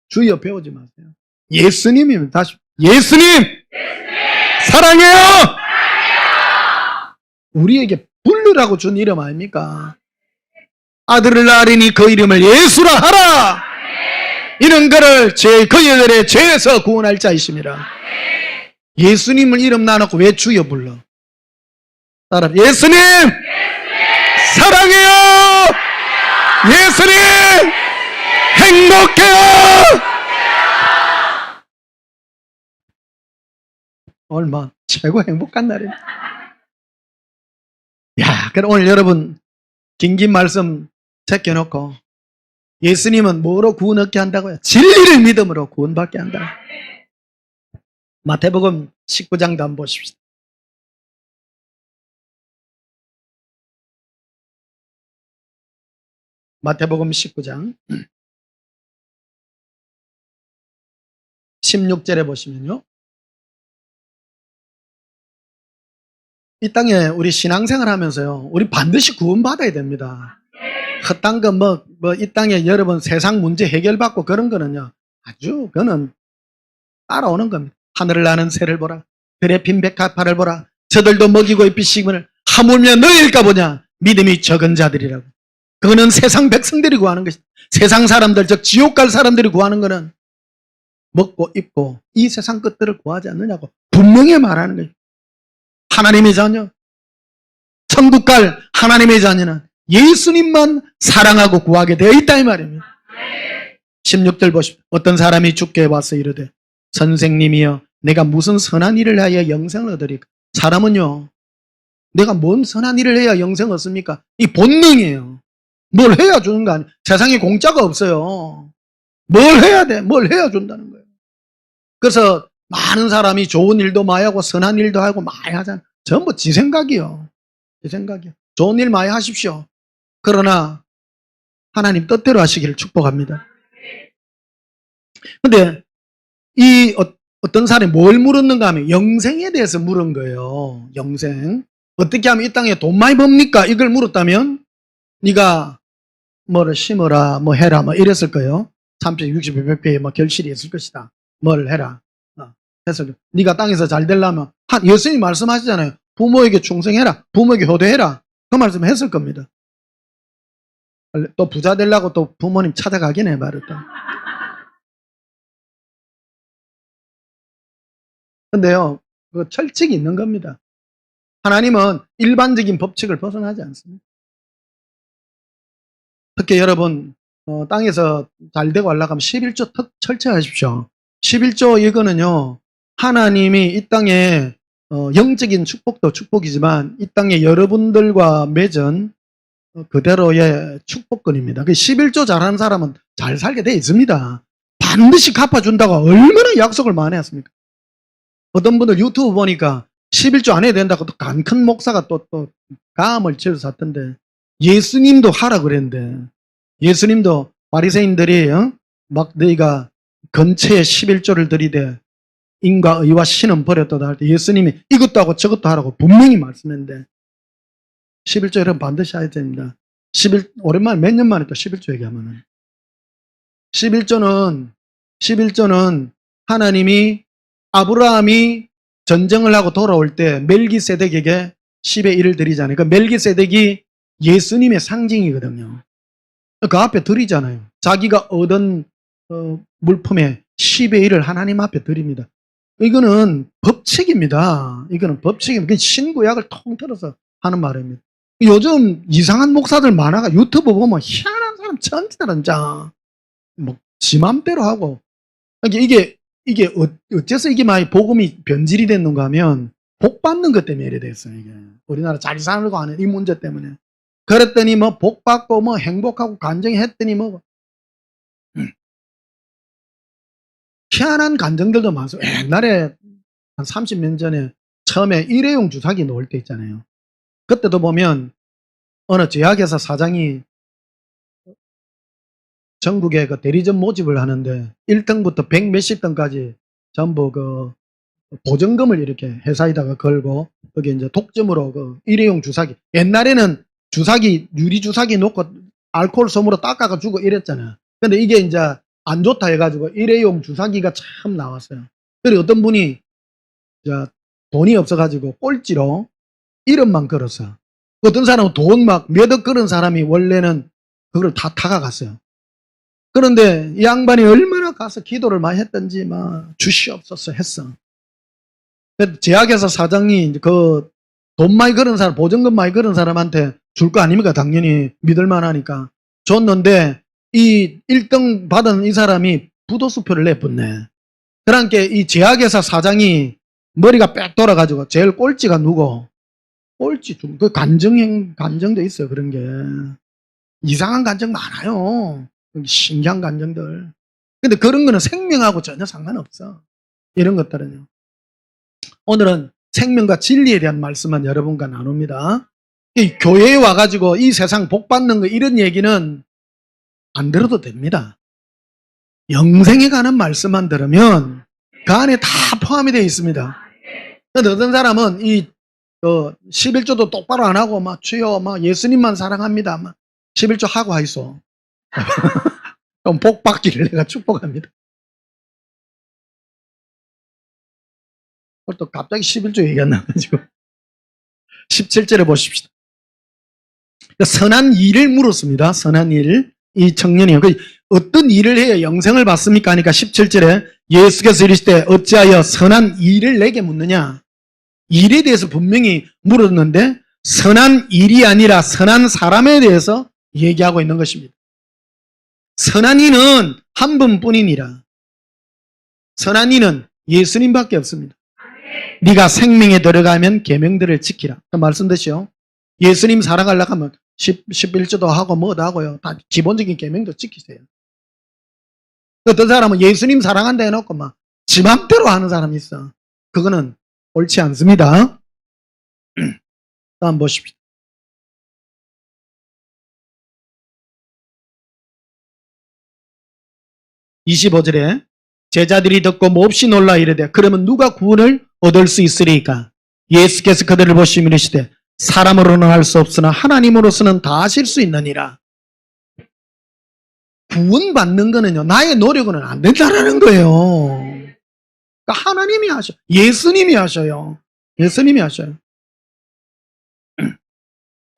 주여 배우지 마세요. 예수님이면 다시 예수님! 사랑해요! 우리에게 부르라고 준 이름 아닙니까? 아들을 낳으리니 그 이름을 예수라 하라! 이는 그를 그 여들의 죄에서 구원할 자이심이라. 예수님을 이름 나놓고 왜 주여 불러? 따라 예수님! 사랑해요! 예수님! 행복해요! 얼마 최고 행복한 날입니다. 야, 그럼 오늘 여러분 긴긴 말씀 제껴놓고 예수님은 뭐로 구원 얻게 한다고요? 진리를 믿음으로 구원받게 한다. 마태복음 19장도 한번 보십시오. 마태복음 19장 16절에 보시면요, 이 땅에 우리 신앙생활 하면서요, 우리 반드시 구원받아야 됩니다. 헛단 거 이 땅에 여러분 세상 문제 해결받고 그런 거는요, 아주 그거는 따라오는 겁니다. 하늘을 나는 새를 보라, 들에 핀 백합화를 보라, 저들도 먹이고 입히시기를 하물며 너희일까 보냐, 믿음이 적은 자들이라고. 그거는 세상 백성들이 구하는 것이다. 세상 사람들, 즉 지옥 갈 사람들이 구하는 거는 먹고 입고 이 세상 것들을 구하지 않느냐고 분명히 말하는 거예요. 하나님의 자녀, 천국 갈 하나님의 자녀는 예수님만 사랑하고 구하게 되어 있다 이 말입니다. 16절 보십시오. 어떤 사람이 주께 와서 이르되 선생님이여 내가 무슨 선한 일을 하여 영생을 얻으리까? 사람은요, 내가 뭔 선한 일을 해야 영생을 얻습니까? 이 본능이에요. 뭘 해야 주는 거 아니에요. 세상에 공짜가 없어요. 뭘 해야 돼? 뭘 해야 준다는 거예요. 그래서 많은 사람이 좋은 일도 많이 하고 선한 일도 하고 많이 하잖아요. 전부 지 생각이요. 지 생각이요. 좋은 일 많이 하십시오. 그러나 하나님 뜻대로 하시기를 축복합니다. 근데 이 어떤 사람이 뭘 물었는가 하면 영생에 대해서 물은 거예요. 영생. 어떻게 하면 이 땅에 돈 많이 법니까? 이걸 물었다면 네가 뭐를 심어라, 뭐 해라, 뭐 이랬을 거예요. 30, 60, 100배의 뭐 결실이 있을 것이다. 뭘 해라. 그래서 네가 땅에서 잘 되려면 예수님이 말씀하시잖아요. 부모에게 충성해라, 부모에게 효도해라. 그 말씀 했을 겁니다. 또 부자 되려고 또 부모님 찾아가긴 해 말했다. 근데요, 그 철칙이 있는 겁니다. 하나님은 일반적인 법칙을 벗어나지 않습니다. 특히 여러분 땅에서 잘 되고 하려면 11조 철저하십시오. 11조 이거는요, 하나님이 이 땅에 영적인 축복도 축복이지만 이 땅에 여러분들과 맺은 그대로의 축복권입니다. 그 11조 잘하는 사람은 잘 살게 돼 있습니다. 반드시 갚아준다고 얼마나 약속을 많이 했습니까? 어떤 분들 유튜브 보니까 11조 안 해야 된다고 또 간 큰 목사가 또 감을 지어서 샀던데, 예수님도 하라 그랬는데 예수님도 바리새인들이 막 너희가 건체에 11조를 들이대 인과 의와 신은 버렸다 할 때 예수님이 이것도 하고 저것도 하라고 분명히 말씀했는데 11조 여러분 반드시 해야 됩니다. 오랜만에 몇 년 만에 또 11조 얘기하면은 11조는 하나님이 아브라함이 전쟁을 하고 돌아올 때 멜기세덱에게 10의 1을 드리잖아요. 그 멜기세덱이 예수님의 상징이거든요. 그 앞에 드리잖아요. 자기가 얻은 물품의 10의 1을 하나님 앞에 드립니다. 이거는 법칙입니다. 이거는 법칙입니다. 신구약을 통틀어서 하는 말입니다. 요즘 이상한 목사들 많아가 유튜브 보면 희한한 사람 천지들은 지 맘대로 하고 이게 어째서 이게 많이 복음이 변질이 됐는가 하면 복 받는 것 때문에 이래 됐어요. 이게 우리나라 잘 살고 하는 이 문제 때문에 그랬더니 뭐 복 받고 뭐 행복하고 간증했더니 뭐 희한한 간증들도 많습니다. 옛날에 한 30년 전에 처음에 일회용 주사기 놓을 때 있잖아요. 그때도 보면 어느 제약회사 사장이 전국에 그 대리점 모집을 하는데 1등부터 100 몇십 등까지 전부 그 보증금을 이렇게 회사에다가 걸고 거기 이제 독점으로 그 일회용 주사기 옛날에는 주사기 유리 주사기 놓고 알코올 솜으로 닦아가 주고 이랬잖아요. 근데 이게 이제 안 좋다 해가지고 일회용 주사기가 참 나왔어요. 그리고 어떤 분이 이제 돈이 없어가지고 꼴찌로 이름만 걸었어. 어떤 사람은 돈 막 몇 억 걸은 사람이 원래는 그걸 다 타가갔어요. 그런데 이 양반이 얼마나 가서 기도를 많이 했던지 막 주시옵소서 했어. 제약회사 사장이 그 돈 많이 걸은 사람, 보증금 많이 걸은 사람한테 줄 거 아닙니까? 당연히 믿을만 하니까. 줬는데 이 1등 받은 이 사람이 부도수표를 내붙네. 그러니까 이 제약회사 사장이 머리가 빽 돌아가지고 제일 꼴찌가 누구? 꼴찌 중, 그 간정도 있어요. 그런 게. 이상한 간정 많아요. 신기한 간정들. 근데 그런 거는 생명하고 전혀 상관없어. 이런 것들은요. 오늘은 생명과 진리에 대한 말씀만 여러분과 나눕니다. 이 교회에 와가지고 이 세상 복 받는 거 이런 얘기는 안 들어도 됩니다. 영생에 관한 말씀만 들으면 그 안에 다 포함이 되어 있습니다. 근데 어떤 사람은 이 11조도 똑바로 안 하고 막 주여 막 예수님만 사랑합니다. 막 11조 하고 하이소. 그럼 복 받기를 내가 축복합니다. 또 갑자기 11조 얘기가 나가지고 17절에 보십시다. 선한 일을 물었습니다. 선한 일. 이 청년이요. 어떤 일을 해야 영생을 받습니까? 하니까 17절에 예수께서 이르시되 어찌하여 선한 일을 내게 묻느냐? 일에 대해서 분명히 물었는데 선한 일이 아니라 선한 사람에 대해서 얘기하고 있는 것입니다. 선한 이는 한 분뿐이니라. 선한 이는 예수님밖에 없습니다. 네가 생명에 들어가면 계명들을 지키라. 그 말씀드시오. 예수님 사랑하려고 하면 11조도 하고 뭐도 하고요. 다 기본적인 계명도 지키세요. 어떤 사람은 예수님 사랑한다 해놓고 막 지 맘대로 하는 사람이 있어. 그거는 옳지 않습니다. 다음 보십시오. (25절에) 제자들이 듣고 몹시 놀라 이르되 그러면 누가 구원을 얻을 수 있으리까? 예수께서 그들을 보시며 이르시되 사람으로는 할 수 없으나 하나님으로서는 다 하실 수 있느니라. 구원받는 거는요 나의 노력은 안 된다라는 거예요. 그러니까 하나님이 하셔. 예수님이 하셔요. 예수님이 하셔요.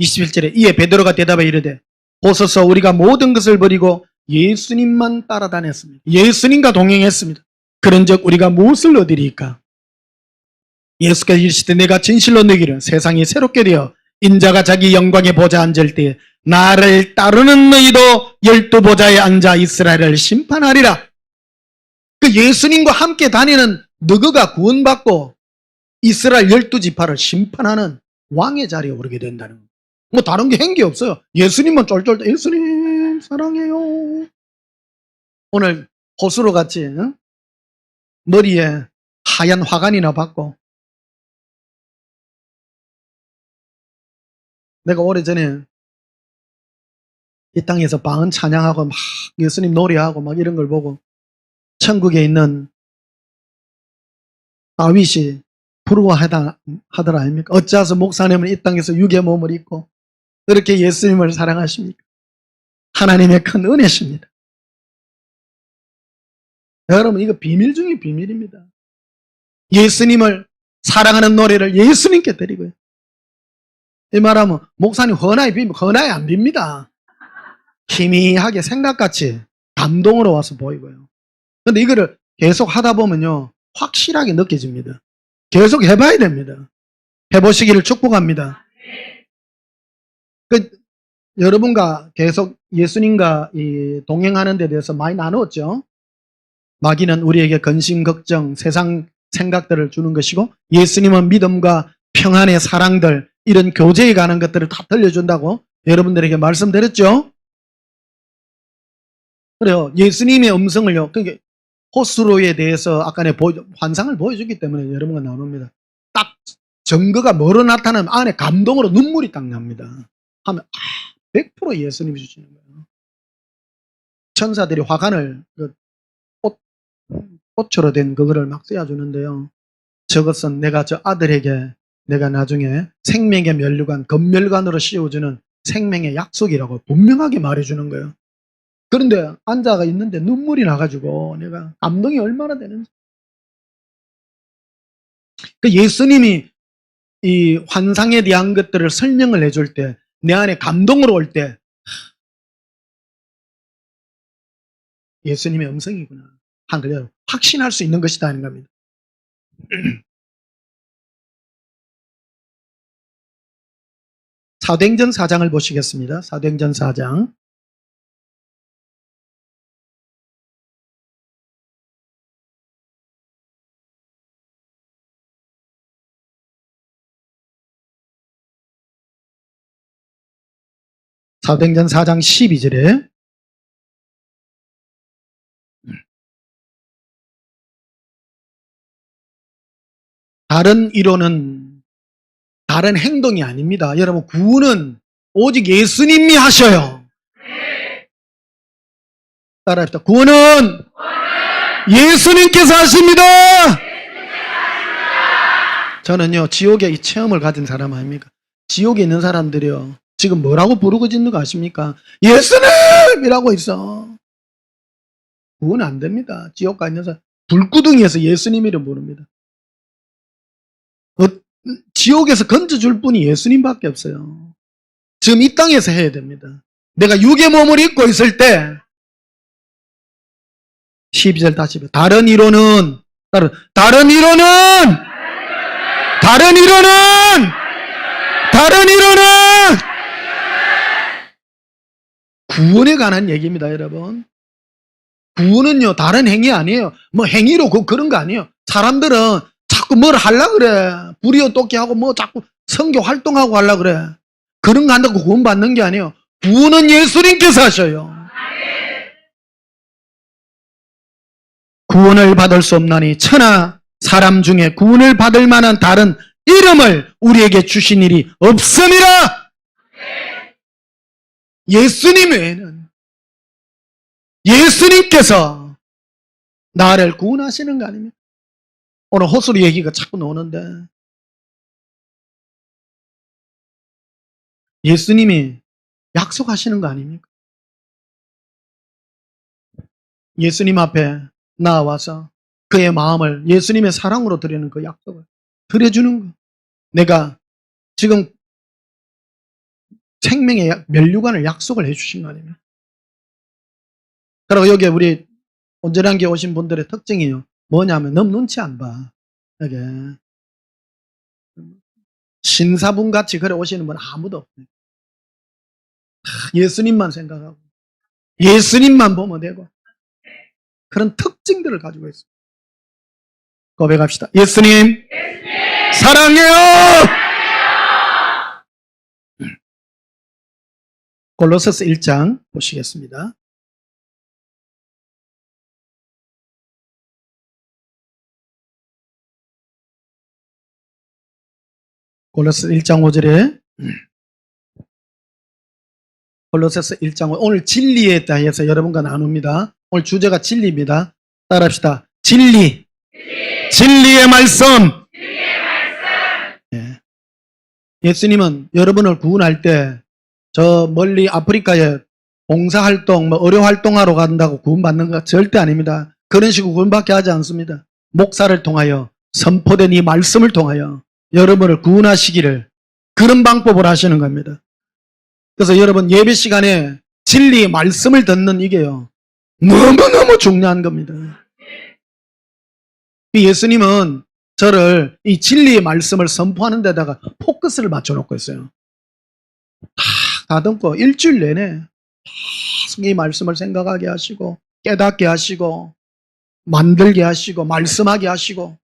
21절에 이에 베드로가 대답해 이르되 보소서 우리가 모든 것을 버리고 예수님만 따라다녔습니다. 예수님과 동행했습니다. 그런즉 우리가 무엇을 얻으리까? 예수께서 이르시되 내가 진실로 너희를 세상이 새롭게 되어 인자가 자기 영광의 보좌에 앉을 때 나를 따르는 너희도 12보좌에 앉아 이스라엘을 심판하리라. 그 예수님과 함께 다니는 너희가 구원받고 이스라엘 12지파를 심판하는 왕의 자리에 오르게 된다는 거예요. 뭐 다른 게 행기 없어요. 예수님만 쫄쫄 예수님 사랑해요. 오늘 호수로 같이 머리에 하얀 화관이나 받고 내가 오래전에 이 땅에서 방언 찬양하고 막 예수님 노래하고 막 이런 걸 보고 천국에 있는 다윗이 부러워하더라 아닙니까? 어찌해서 목사님은 이 땅에서 육의 몸을 입고 그렇게 예수님을 사랑하십니까? 하나님의 큰 은혜십니다. 여러분, 이거 비밀 중에 비밀입니다. 예수님을 사랑하는 노래를 예수님께 드리고요. 이 말하면 목사님 헌화에 비면 헌화에 안 빕니다. 희미하게 생각같이 감동으로 와서 보이고요. 근데 이거를 계속 하다 보면요, 확실하게 느껴집니다. 계속 해봐야 됩니다. 해보시기를 축복합니다. 여러분과 계속 예수님과 동행하는 데 대해서 많이 나누었죠. 마귀는 우리에게 근심, 걱정, 세상 생각들을 주는 것이고, 예수님은 믿음과 평안의 사랑들, 이런 교제에 관한 것들을 다 들려준다고 여러분들에게 말씀드렸죠. 그래요. 예수님의 음성을요, 그러니까 호수로에 대해서 아까 환상을 보여줬기 때문에 여러분과 나눕니다. 딱 증거가 뭐로 나타나면 안에 감동으로 눈물이 딱 납니다. 하면 100% 예수님이 주시는 거예요. 천사들이 화관을 꽃으로 된 그거를 막 씌워주는데요. 저것은 내가 저 아들에게 내가 나중에 생명의 면류관, 금멸관으로 씌워주는 생명의 약속이라고 분명하게 말해주는 거예요. 그런데 앉아가 있는데 눈물이 나가지고 내가 감동이 얼마나 되는지. 그 예수님이 이 환상에 대한 것들을 설명을 해줄 때 내 안에 감동으로 올 때 예수님의 음성이구나 하는 걸 확신할 수 있는 것이다 하는 겁니다. 사도행전 4장을 보시겠습니다. 사도행전 4장. 사도행전 4장 12절에 다른 이론은 다른 행동이 아닙니다. 여러분, 구원은 오직 예수님이 하셔요. 따라합시다. 구원은 예수님께서 하십니다. 저는요, 지옥에 이 체험을 가진 사람 아닙니까? 지옥에 있는 사람들이요, 지금 뭐라고 부르고 있는 거 아십니까? 예수님이라고 있어. 구원 안 됩니다. 지옥 가 있는 사람 불구덩이에서 예수님 이름 부릅니다. 지옥에서 건져줄 분이 예수님밖에 없어요. 지금 이 땅에서 해야 됩니다. 내가 육의 몸을 입고 있을 때 12절 다시 다른 이론은 다른 이론은 구원에 관한 얘기입니다, 여러분. 구원은요, 다른 행위 아니에요. 뭐 행위로 그런 거 아니에요. 사람들은 자꾸 뭘 하려고 그래. 불이요 돕기하고 뭐 자꾸 선교 활동하고 하려고 그래. 그런 거 한다고 구원 받는 게 아니에요. 구원은 예수님께서 하셔요. 구원을 받을 수 없나니 천하 사람 중에 구원을 받을 만한 다른 이름을 우리에게 주신 일이 없음이라. 예수님 외에는 예수님께서 나를 구원하시는 거 아닙니까? 오늘 헛소리 얘기가 자꾸 나오는데 예수님이 약속하시는 거 아닙니까? 예수님 앞에 나와서 그의 마음을 예수님의 사랑으로 드리는 그 약속을 드려주는 거. 내가 지금 생명의 면류관을 약속을 해주신 거 아닙니까? 그리고 여기 우리 온전한 게 오신 분들의 특징이에요. 뭐냐면 너무 눈치 안 봐. 이게 신사분 같이 그래 오시는 분 아무도 없어요. 예수님만 생각하고 예수님만 보면 되고 그런 특징들을 가지고 있어요. 고백합시다. 예수님 사랑해요. 골로새서 1장 보시겠습니다. 골로새 1장 5절에 골로새서 1장 5. 오늘 진리에 대해서 여러분과 나눕니다. 오늘 주제가 진리입니다. 따라합시다. 진리. 진리의 말씀. 예. 예수님은 여러분을 구원할 때 저 멀리 아프리카에 봉사활동, 의료활동하러 간다고 구원받는 거 절대 아닙니다. 그런 식으로 구원받게 하지 않습니다. 목사를 통하여 선포된 이 말씀을 통하여 여러분을 구원하시기를 그런 방법을 하시는 겁니다. 그래서 여러분 예배 시간에 진리의 말씀을 듣는 이게요. 너무너무 중요한 겁니다. 예수님은 저를 이 진리의 말씀을 선포하는 데다가 포커스를 맞춰놓고 있어요. 다 듣고 일주일 내내 계속 이 말씀을 생각하게 하시고 깨닫게 하시고 만들게 하시고 말씀하게 하시고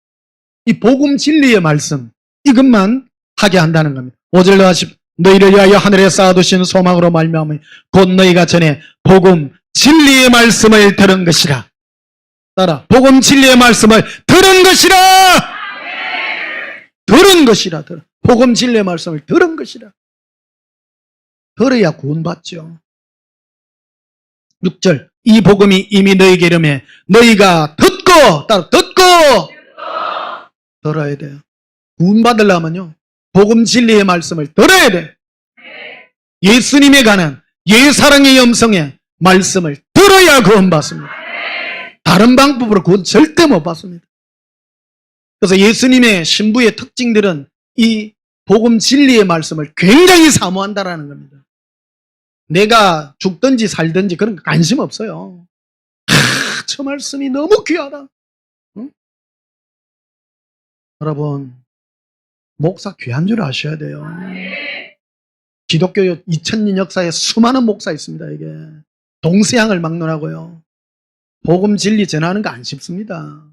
이 복음 진리의 말씀 이것만 하게 한다는 겁니다. 5절로 하십 너희를 위하여 하늘에 쌓아두신 소망으로 말미암아 곧 너희가 전에 복음 진리의 말씀을 들은 것이라. 따라 복음 진리의 말씀을 들은 것이라. 들은 것이라. 복음 진리의 말씀을 들은 것이라. 들어야 구원받죠. 6절 이 복음이 이미 너희에게 이르매 너희가 듣고 따라 듣고 들어야 돼요. 구원받으려면요 복음 진리의 말씀을 들어야 돼. 예수님에 관한 예사랑의 염성의 말씀을 들어야 구원받습니다. 다른 방법으로 구원 절대 못 받습니다. 그래서 예수님의 신부의 특징들은 이 복음 진리의 말씀을 굉장히 사모한다라는 겁니다. 내가 죽든지 살든지 그런 거 관심 없어요. 저 말씀이 너무 귀하다. 응? 여러분 목사 귀한 줄 아셔야 돼요. 기독교 2000년 역사에 수많은 목사 있습니다. 이게 동서양을 막론하고요. 복음 진리 전하는 거 안 쉽습니다.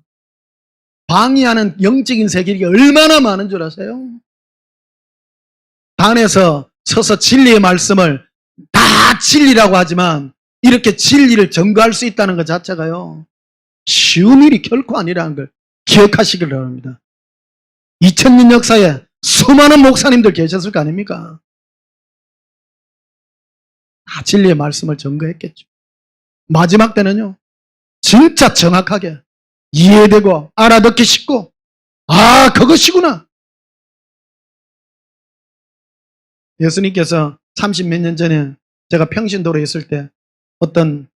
방해하는 영적인 세계가 얼마나 많은 줄 아세요? 단에서 서서 진리의 말씀을 다 진리라고 하지만 이렇게 진리를 증거할 수 있다는 것 자체가요. 쉬운 일이 결코 아니라는 걸 기억하시길 바랍니다. 2000년 역사에 수많은 목사님들 계셨을 거 아닙니까? 다 진리의 말씀을 증거했겠죠. 마지막 때는요. 진짜 정확하게 이해되고 알아듣기 쉽고 아 그것이구나. 예수님께서 30몇 년 전에 제가 평신도로 있을 때 어떤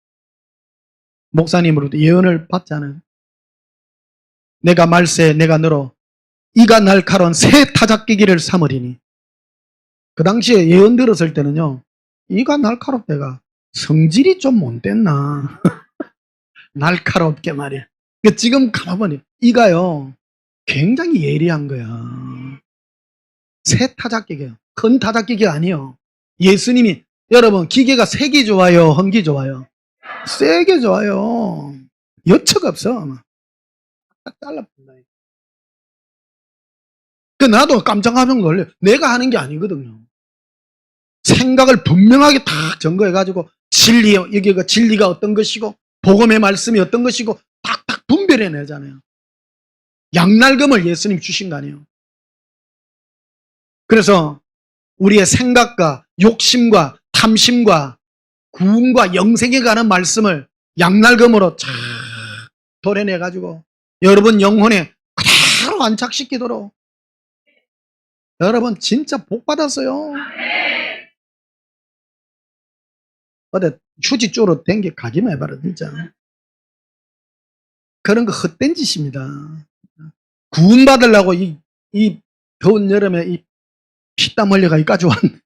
목사님으로부터 예언을 받잖아요. 내가 말세 내가 너로 이가 날카로운 새 타작기기를 삼으리니. 그 당시에 예언 들었을 때는요. 이가 날카롭대가 성질이 좀 못됐나. 날카롭게 말이야. 지금 가만보니 이가요 굉장히 예리한 거야. 새 타작기계요. 큰 타작기계 아니요. 예수님이 여러분 기계가 세게 좋아요? 헌기 좋아요? 세게 좋아요. 여척 없어 아마. 딱 잘라본다. 나도 깜짝 놀래. 내가 하는 게 아니거든요. 생각을 분명하게 딱 증거해가지고 진리 여기가 진리가 어떤 것이고 복음의 말씀이 어떤 것이고 딱딱 분별해내잖아요. 양날금을 예수님 주신 거 아니에요. 그래서 우리의 생각과 욕심과 탐심과 구원과 영생에 관한 말씀을 양날금으로 쫙 도려내가지고 여러분 영혼에 그대로 안착시키도록 여러분 진짜 복 받았어요. 어디 휴지 쪼로 댕겨 가기만 해봐라 진짜. 그런 거 헛된 짓입니다. 구원받으려고 이 더운 여름에 이 피땀 흘려가 여기까지 왔네.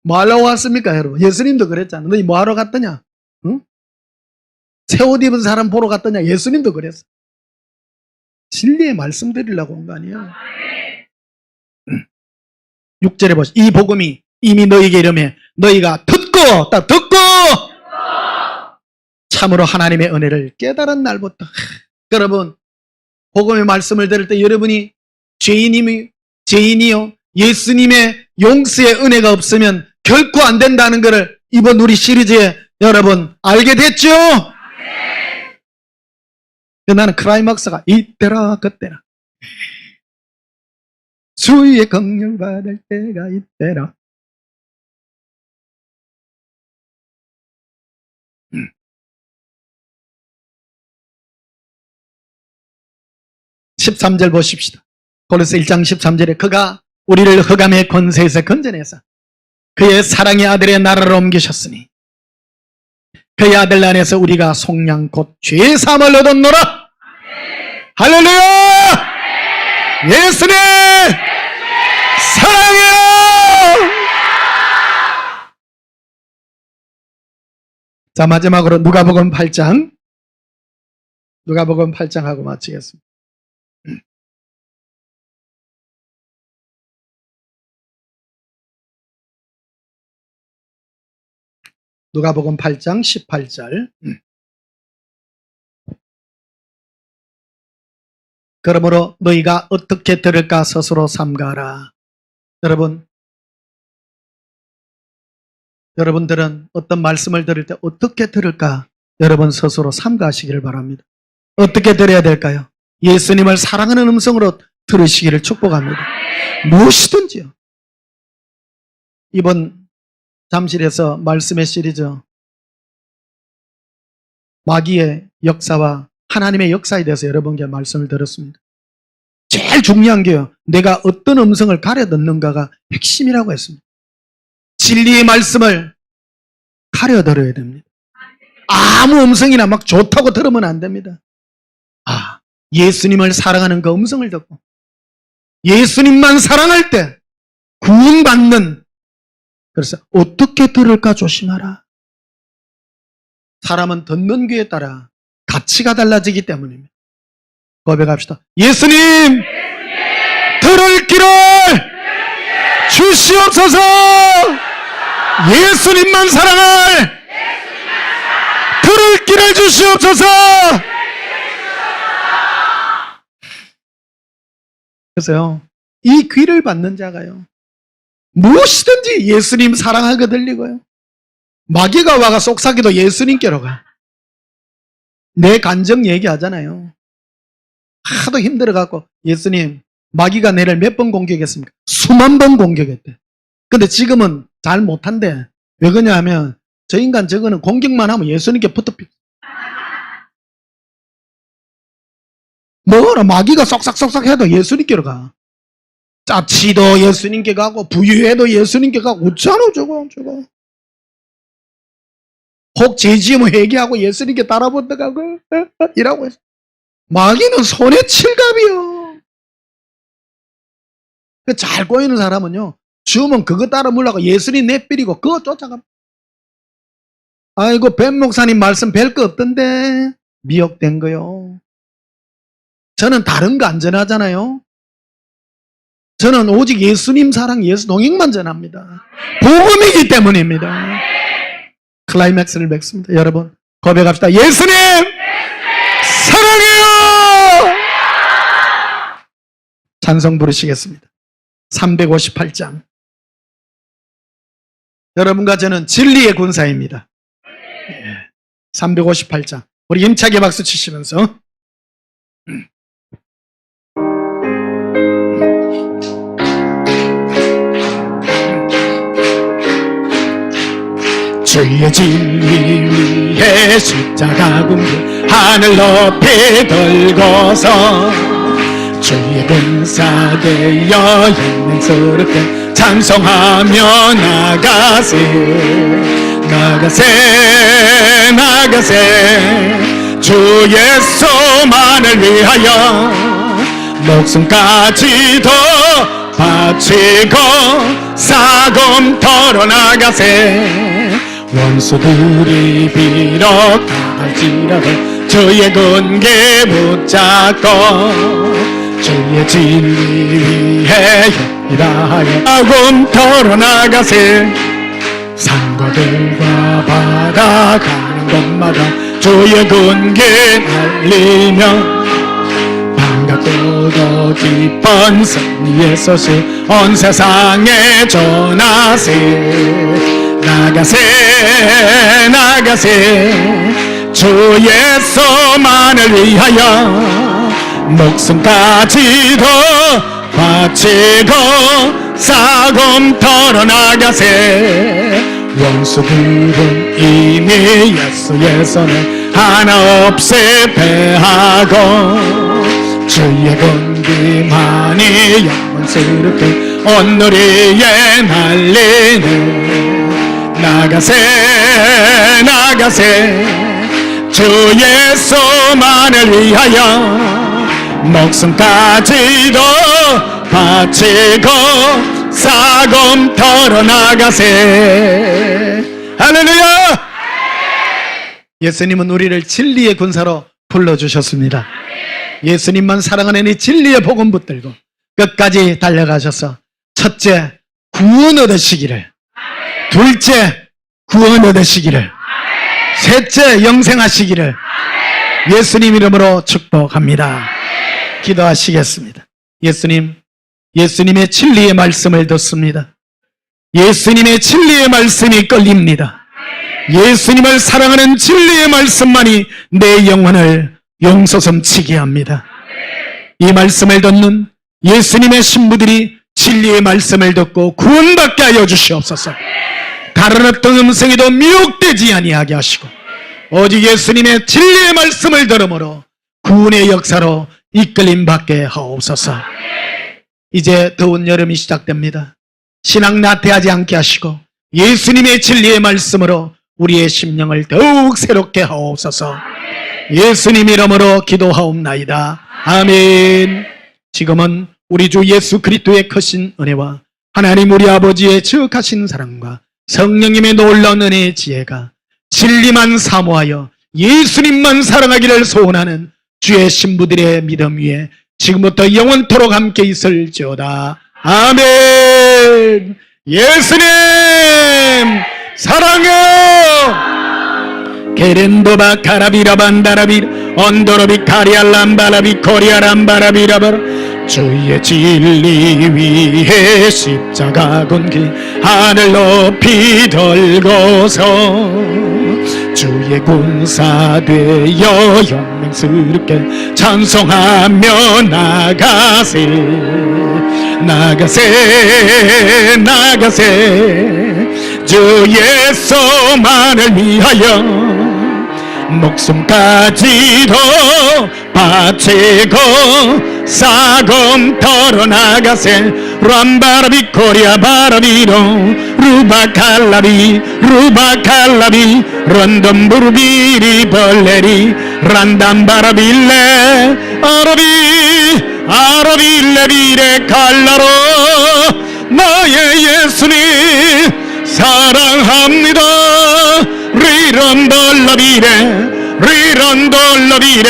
뭐 하러 왔습니까 여러분? 예수님도 그랬잖아. 너희 뭐 하러 갔더냐? 응? 새 옷 입은 사람 보러 갔더냐? 예수님도 그랬어. 진리의 말씀 드리려고 온 거 아니에요? 6절에 보시죠. 이 복음이 이미 너희에게 이르매 너희가 듣고 딱 듣고 참으로 하나님의 은혜를 깨달은 날부터. 여러분 복음의 말씀을 들을 때 여러분이 죄인이요 예수님의 용서의 은혜가 없으면 결코 안 된다는 것을 이번 우리 시리즈에 여러분 알게 됐죠? 나는 클라이막스가 이때라 그때라 주의 긍휼 받을 때가 이때라. 13절 보십시다. 골로새 1장 13절에 그가 우리를 흑암의 권세에서 건져내서 그의 사랑의 아들의 나라로 옮기셨으니 그의 아들 안에서 우리가 속량 곧 죄의 사함을 얻었노라. 할렐루야! 예수님 사랑해요. 자, 마지막으로 누가복음 8장 하고 마치겠습니다. 누가복음 8장 18절. 그러므로 너희가 어떻게 들을까 스스로 삼가라. 여러분들은 어떤 말씀을 들을 때 어떻게 들을까? 여러분 스스로 삼가시기를 바랍니다. 어떻게 들어야 될까요? 예수님을 사랑하는 음성으로 들으시기를 축복합니다. 무엇이든지요. 이번 잠실에서 말씀의 시리즈 마귀의 역사와 하나님의 역사에 대해서 여러분께 말씀을 들었습니다. 제일 중요한 게요, 내가 어떤 음성을 가려 듣는가가 핵심이라고 했습니다. 진리의 말씀을 가려 들어야 됩니다. 아무 음성이나 막 좋다고 들으면 안 됩니다. 예수님을 사랑하는 그 음성을 듣고 예수님만 사랑할 때 구원받는, 그래서 어떻게 들을까 조심하라. 사람은 듣는 귀에 따라 가치가 달라지기 때문입니다. 고백합시다. 예수님, 들을 길을 주시옵소서. 예수님만 사랑할 들을 길을 주시옵소서. 그래서요, 이 귀를 받는 자가요, 무엇이든지 예수님 사랑하게 들리고요. 마귀가 와가 속삭이도 예수님께로 가. 내 간정 얘기하잖아요. 하도 힘들어갖고, 예수님, 마귀가 내를 몇 번 공격했습니까? 수만 번 공격했대. 근데 지금은 잘 못한대. 왜 그러냐 하면, 저 인간 저거는 공격만 하면 예수님께 붙어피. 뭐라 마귀가 쏙싹쏙싹 해도 예수님께로 가. 짜치도 예수님께 가고 부유해도 예수님께 가고 웃잖아 저거. 혹 죄지으면 회개하고 예수님께 따라붙어가고 이라고 했어. 마귀는 손에 칠갑이요. 잘 꼬이는 사람은요, 주면 그거 따라 물라고 예수님 내버리고 그거 쫓아가. 아이고 뱀 목사님 말씀 뵐 거 없던데 미혹된 거요. 저는 다른 거 안 전하잖아요. 저는 오직 예수님 사랑, 예수 동행만 전합니다. 복음이기 때문입니다. 클라이맥스를 맺습니다. 여러분 고백합시다. 예수님 사랑해요. 찬송 부르시겠습니다. 358장. 여러분과 저는 진리의 군사입니다. 358장. 우리 힘차게 박수 치시면서 주의 진리 위해 십자가 군기 하늘 높이 들고서 주의 군사 되어 영맹스럽게 찬송하며 나가세 주 예수만을 위하여 목숨까지도 바치고 사금터로 나가세 원수들이 비록 당할지라도 주의 군기 붙잡고 주의 진리 위해 일하여 사금터로 나가세 산과들과 바다 가는 곳마다 주의 군기 날리며 반갑고도 기쁜 승리의 소식 온 세상에 전하세 나가세 주 예수만을 위하여 목숨까지도 바치고 사금터로 나가세 원수들은 이미 예수의 손을 하나 없이 패하고 주의 군기만이 영광스럽게 온누리에 날리네. 나가세 나가세 주 예수만을 위하여 목숨까지도 바치고 싸움터로 나가세. 할렐루야. 예수님은 우리를 진리의 군사로 불러주셨습니다. 예수님만 사랑하는 이 진리의 복음 붙들고 끝까지 달려가셔서 첫째, 구원 얻으시기를, 둘째, 구원 얻으시기를, 셋째, 영생하시기를 예수님 이름으로 축복합니다. 기도하시겠습니다. 예수님, 예수님의 진리의 말씀을 듣습니다. 예수님의 진리의 말씀이 끌립니다. 예수님을 사랑하는 진리의 말씀만이 내 영혼을 용서섬치게 합니다. 이 말씀을 듣는 예수님의 신부들이 진리의 말씀을 듣고 구원받게 하여 주시옵소서. 다른 어떤 음성에도 미혹되지 아니하게 하시고 오직 예수님의 진리의 말씀을 들음으로 구원의 역사로 이끌림 받게 하옵소서. 이제 더운 여름이 시작됩니다. 신앙 나태하지 않게 하시고 예수님의 진리의 말씀으로 우리의 심령을 더욱 새롭게 하옵소서. 예수님 이름으로 기도하옵나이다. 아멘. 지금은 우리 주 예수 그리스도의 크신 은혜와 하나님 우리 아버지의 지극하신 사랑과 성령님의 놀라운 은혜의 지혜가 진리만 사모하여 예수님만 사랑하기를 소원하는 주의 신부들의 믿음 위에 지금부터 영원토록 함께 있을지어다. 아멘. 예수님 사랑해요. 게렌도바 카라비라반다라비 언도로비 카리알람바라비 코리아람바라비라바 주의 진리 위에 십자가 곤길 하늘 높이 들고서 주의 군사 되어 영맹스럽게 찬송하며 나가세 나가세 나가세 주 예수만을 위하여 목숨까지도 바치고 싸움터로 나가세 람바라비 코리아바라비로 루바칼라비 루바칼라비 런덤부르비리 벌레리 란담바라빌레 아라빌레비레 칼라로 나의 예수님 사랑합니다. 리런돌라비레 리런돌라비레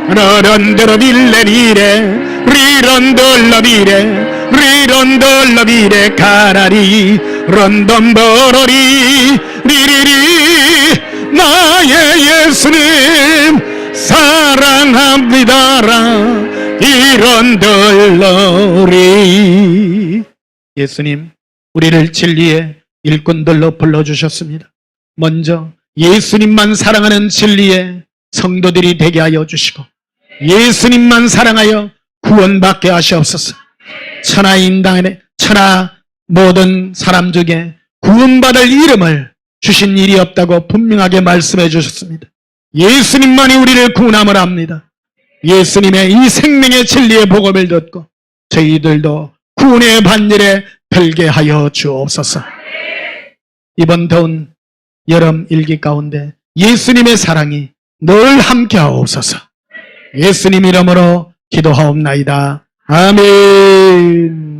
러런더러빌레리레 리런돌라비레 리런돌라비레 가라리 런덤버러리 리리리 나의 예수님 사랑합니다라 이런돌러리. 예수님 우리를 진리의 일꾼들로 불러주셨습니다. 먼저 예수님만 사랑하는 진리의 성도들이 되게 하여 주시고 예수님만 사랑하여 구원받게 하시옵소서. 천하인당에 천하 모든 사람 중에 구원받을 이름을 주신 일이 없다고 분명하게 말씀해 주셨습니다. 예수님만이 우리를 구원함을 합니다. 예수님의 이 생명의 진리의 복음을 듣고 저희들도 구원의 반열에 들게 하여 주옵소서. 이번 더운 여름 일기 가운데 예수님의 사랑이 늘 함께 하옵소서. 예수님 이름으로 기도하옵나이다. 아멘.